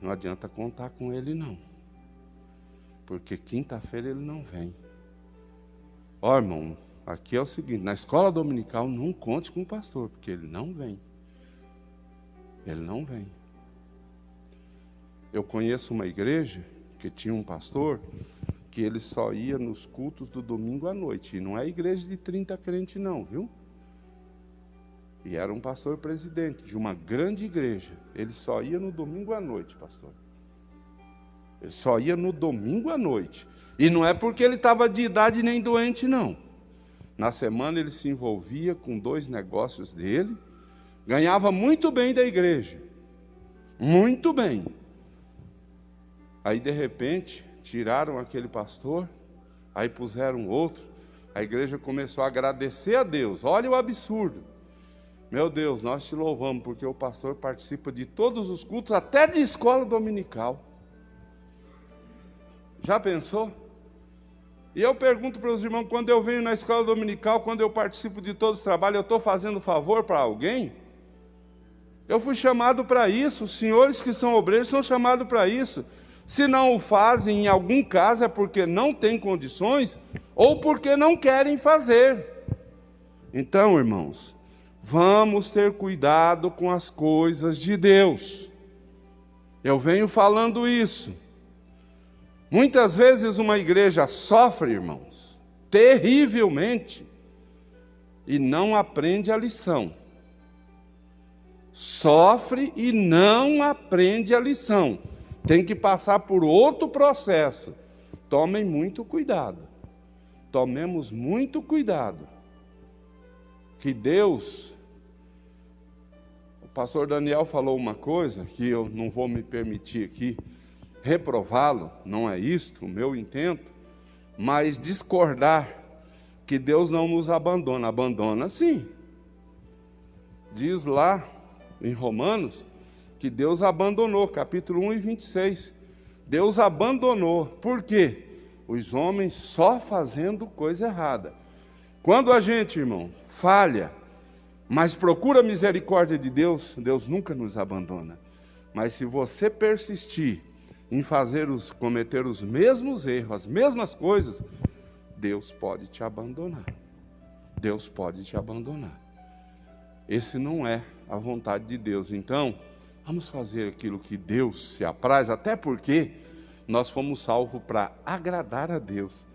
não adianta contar com ele não. Porque quinta-feira ele não vem. Irmão, aqui é o seguinte, na escola dominical não conte com o pastor, porque ele não vem. Ele não vem. Eu conheço uma igreja Porque tinha um pastor que ele só ia nos cultos do domingo à noite. E não é igreja de 30 crentes não, viu? E era um pastor presidente de uma grande igreja. Ele só ia no domingo à noite, pastor. Ele só ia no domingo à noite. E não é porque ele estava de idade nem doente, não. Na semana ele se envolvia com 2 negócios dele. Ganhava muito bem da igreja. Muito bem. Aí, de repente, tiraram aquele pastor. Aí puseram outro. A igreja começou a agradecer a Deus. Olha o absurdo. Meu Deus, nós te louvamos, porque o pastor participa de todos os cultos, até de escola dominical. Já pensou? E eu pergunto para os irmãos, quando eu venho na escola dominical, quando eu participo de todos os trabalhos, eu estou fazendo favor para alguém? Eu fui chamado para isso, os senhores que são obreiros são chamados para isso. Se não o fazem, em algum caso, é porque não têm condições, ou porque não querem fazer. Então, irmãos, vamos ter cuidado com as coisas de Deus. Eu venho falando isso. Muitas vezes uma igreja sofre, irmãos, terrivelmente, e não aprende a lição. Sofre e não aprende a lição. Tem que passar por outro processo. Tomem muito cuidado. Tomemos muito cuidado. Que Deus... O pastor Daniel falou uma coisa que eu não vou me permitir aqui reprová-lo, não é isto o meu intento, mas discordar que Deus não nos abandona. Abandona sim. Diz lá em Romanos que Deus abandonou, capítulo 1 e 26. Deus abandonou. Por quê? Os homens só fazendo coisa errada. Quando a gente, irmão, falha, mas procura a misericórdia de Deus, Deus nunca nos abandona. Mas se você persistir em cometer os mesmos erros, as mesmas coisas, Deus pode te abandonar. Deus pode te abandonar. Esse não é a vontade de Deus. Então, vamos fazer aquilo que Deus se apraz, até porque nós fomos salvos para agradar a Deus.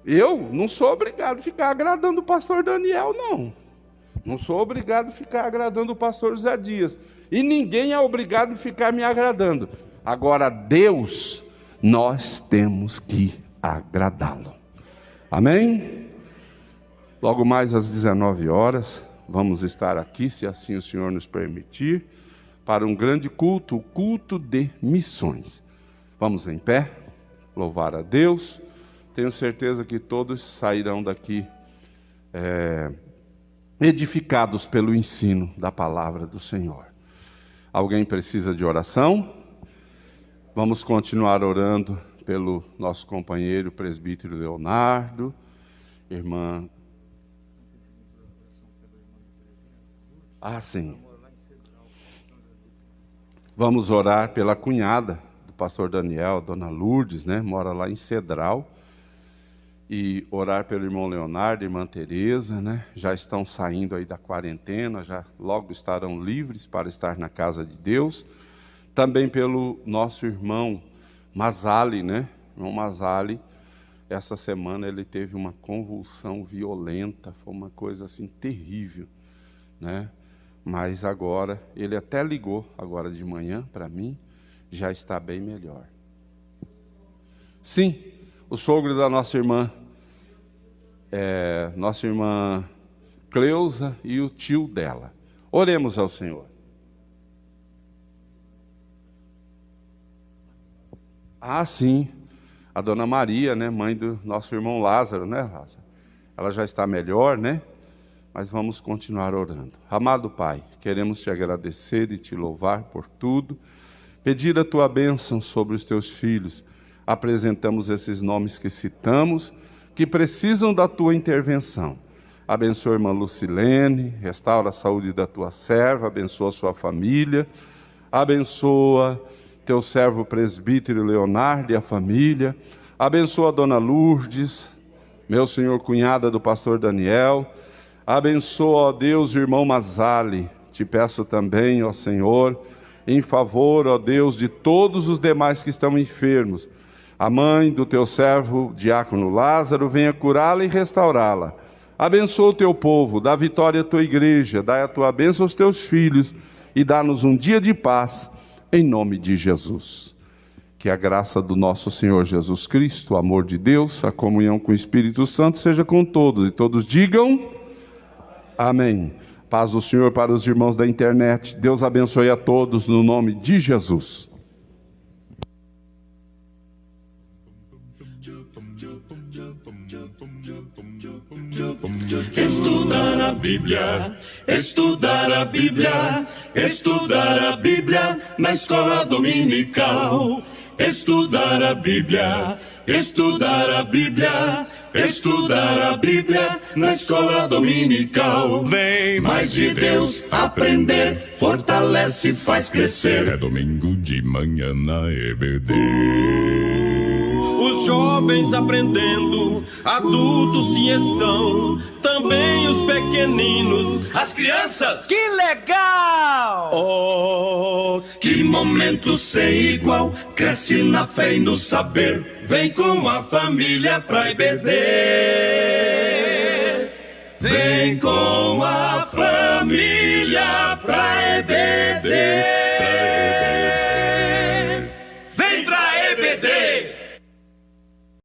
Eu não sou obrigado a ficar agradando o pastor Daniel, não. Não sou obrigado a ficar agradando o pastor Zé Dias. E ninguém é obrigado a ficar me agradando. Agora, Deus, nós temos que agradá-lo. Amém? Logo mais às 19 horas, vamos estar aqui, se assim o Senhor nos permitir, para um grande culto, o culto de missões. Vamos em pé, louvar a Deus. Tenho certeza que todos sairão daqui edificados pelo ensino da palavra do Senhor. Alguém precisa de oração? Vamos continuar orando pelo nosso companheiro presbítero Leonardo, irmã. Sim. Vamos orar pela cunhada do pastor Daniel, dona Lourdes, né? Mora lá em Cedral. E orar pelo irmão Leonardo, irmã Tereza, né? Já estão saindo aí da quarentena, já logo estarão livres para estar na casa de Deus. Também pelo nosso irmão Mazali, né? Irmão Mazali, essa semana ele teve uma convulsão violenta, foi uma coisa assim terrível, né? Mas agora, ele até ligou agora de manhã para mim, já está bem melhor. Sim, o sogro da nossa irmã Cleusa e o tio dela. Oremos ao Senhor. Sim, a dona Maria, né, mãe do nosso irmão Lázaro, né, Lázaro? Ela já está melhor, né? Mas vamos continuar orando. Amado Pai, queremos te agradecer e te louvar por tudo, pedir a tua bênção sobre os teus filhos. Apresentamos esses nomes que citamos, que precisam da tua intervenção. Abençoa a irmã Lucilene, restaura a saúde da tua serva, abençoa a sua família, abençoa teu servo presbítero Leonardo e a família, abençoa a dona Lourdes, meu senhor cunhada do pastor Daniel, abençoa, ó Deus, o irmão Mazali. Te peço também, ó Senhor, em favor, ó Deus, de todos os demais que estão enfermos. A mãe do teu servo, diácono Lázaro, venha curá-la e restaurá-la. Abençoa o teu povo, dá vitória à tua igreja, dá a tua bênção aos teus filhos e dá-nos um dia de paz, em nome de Jesus. Que a graça do nosso Senhor Jesus Cristo, o amor de Deus, a comunhão com o Espírito Santo seja com todos, e todos digam amém. Paz do Senhor para os irmãos da internet. Deus abençoe a todos no nome de Jesus. Estudar a Bíblia, estudar a Bíblia, estudar a Bíblia na escola dominical. Estudar a Bíblia, estudar a Bíblia, estudar a Bíblia na escola dominical. Vem mais de Deus aprender, fortalece e faz crescer. É domingo de manhã na EBD. Os jovens aprendendo, adultos sim estão, também os pequeninos, as crianças. Que legal! Oh, que momento sem igual, cresce na fé e no saber, vem com a família pra EBD. Vem com a família pra EBD.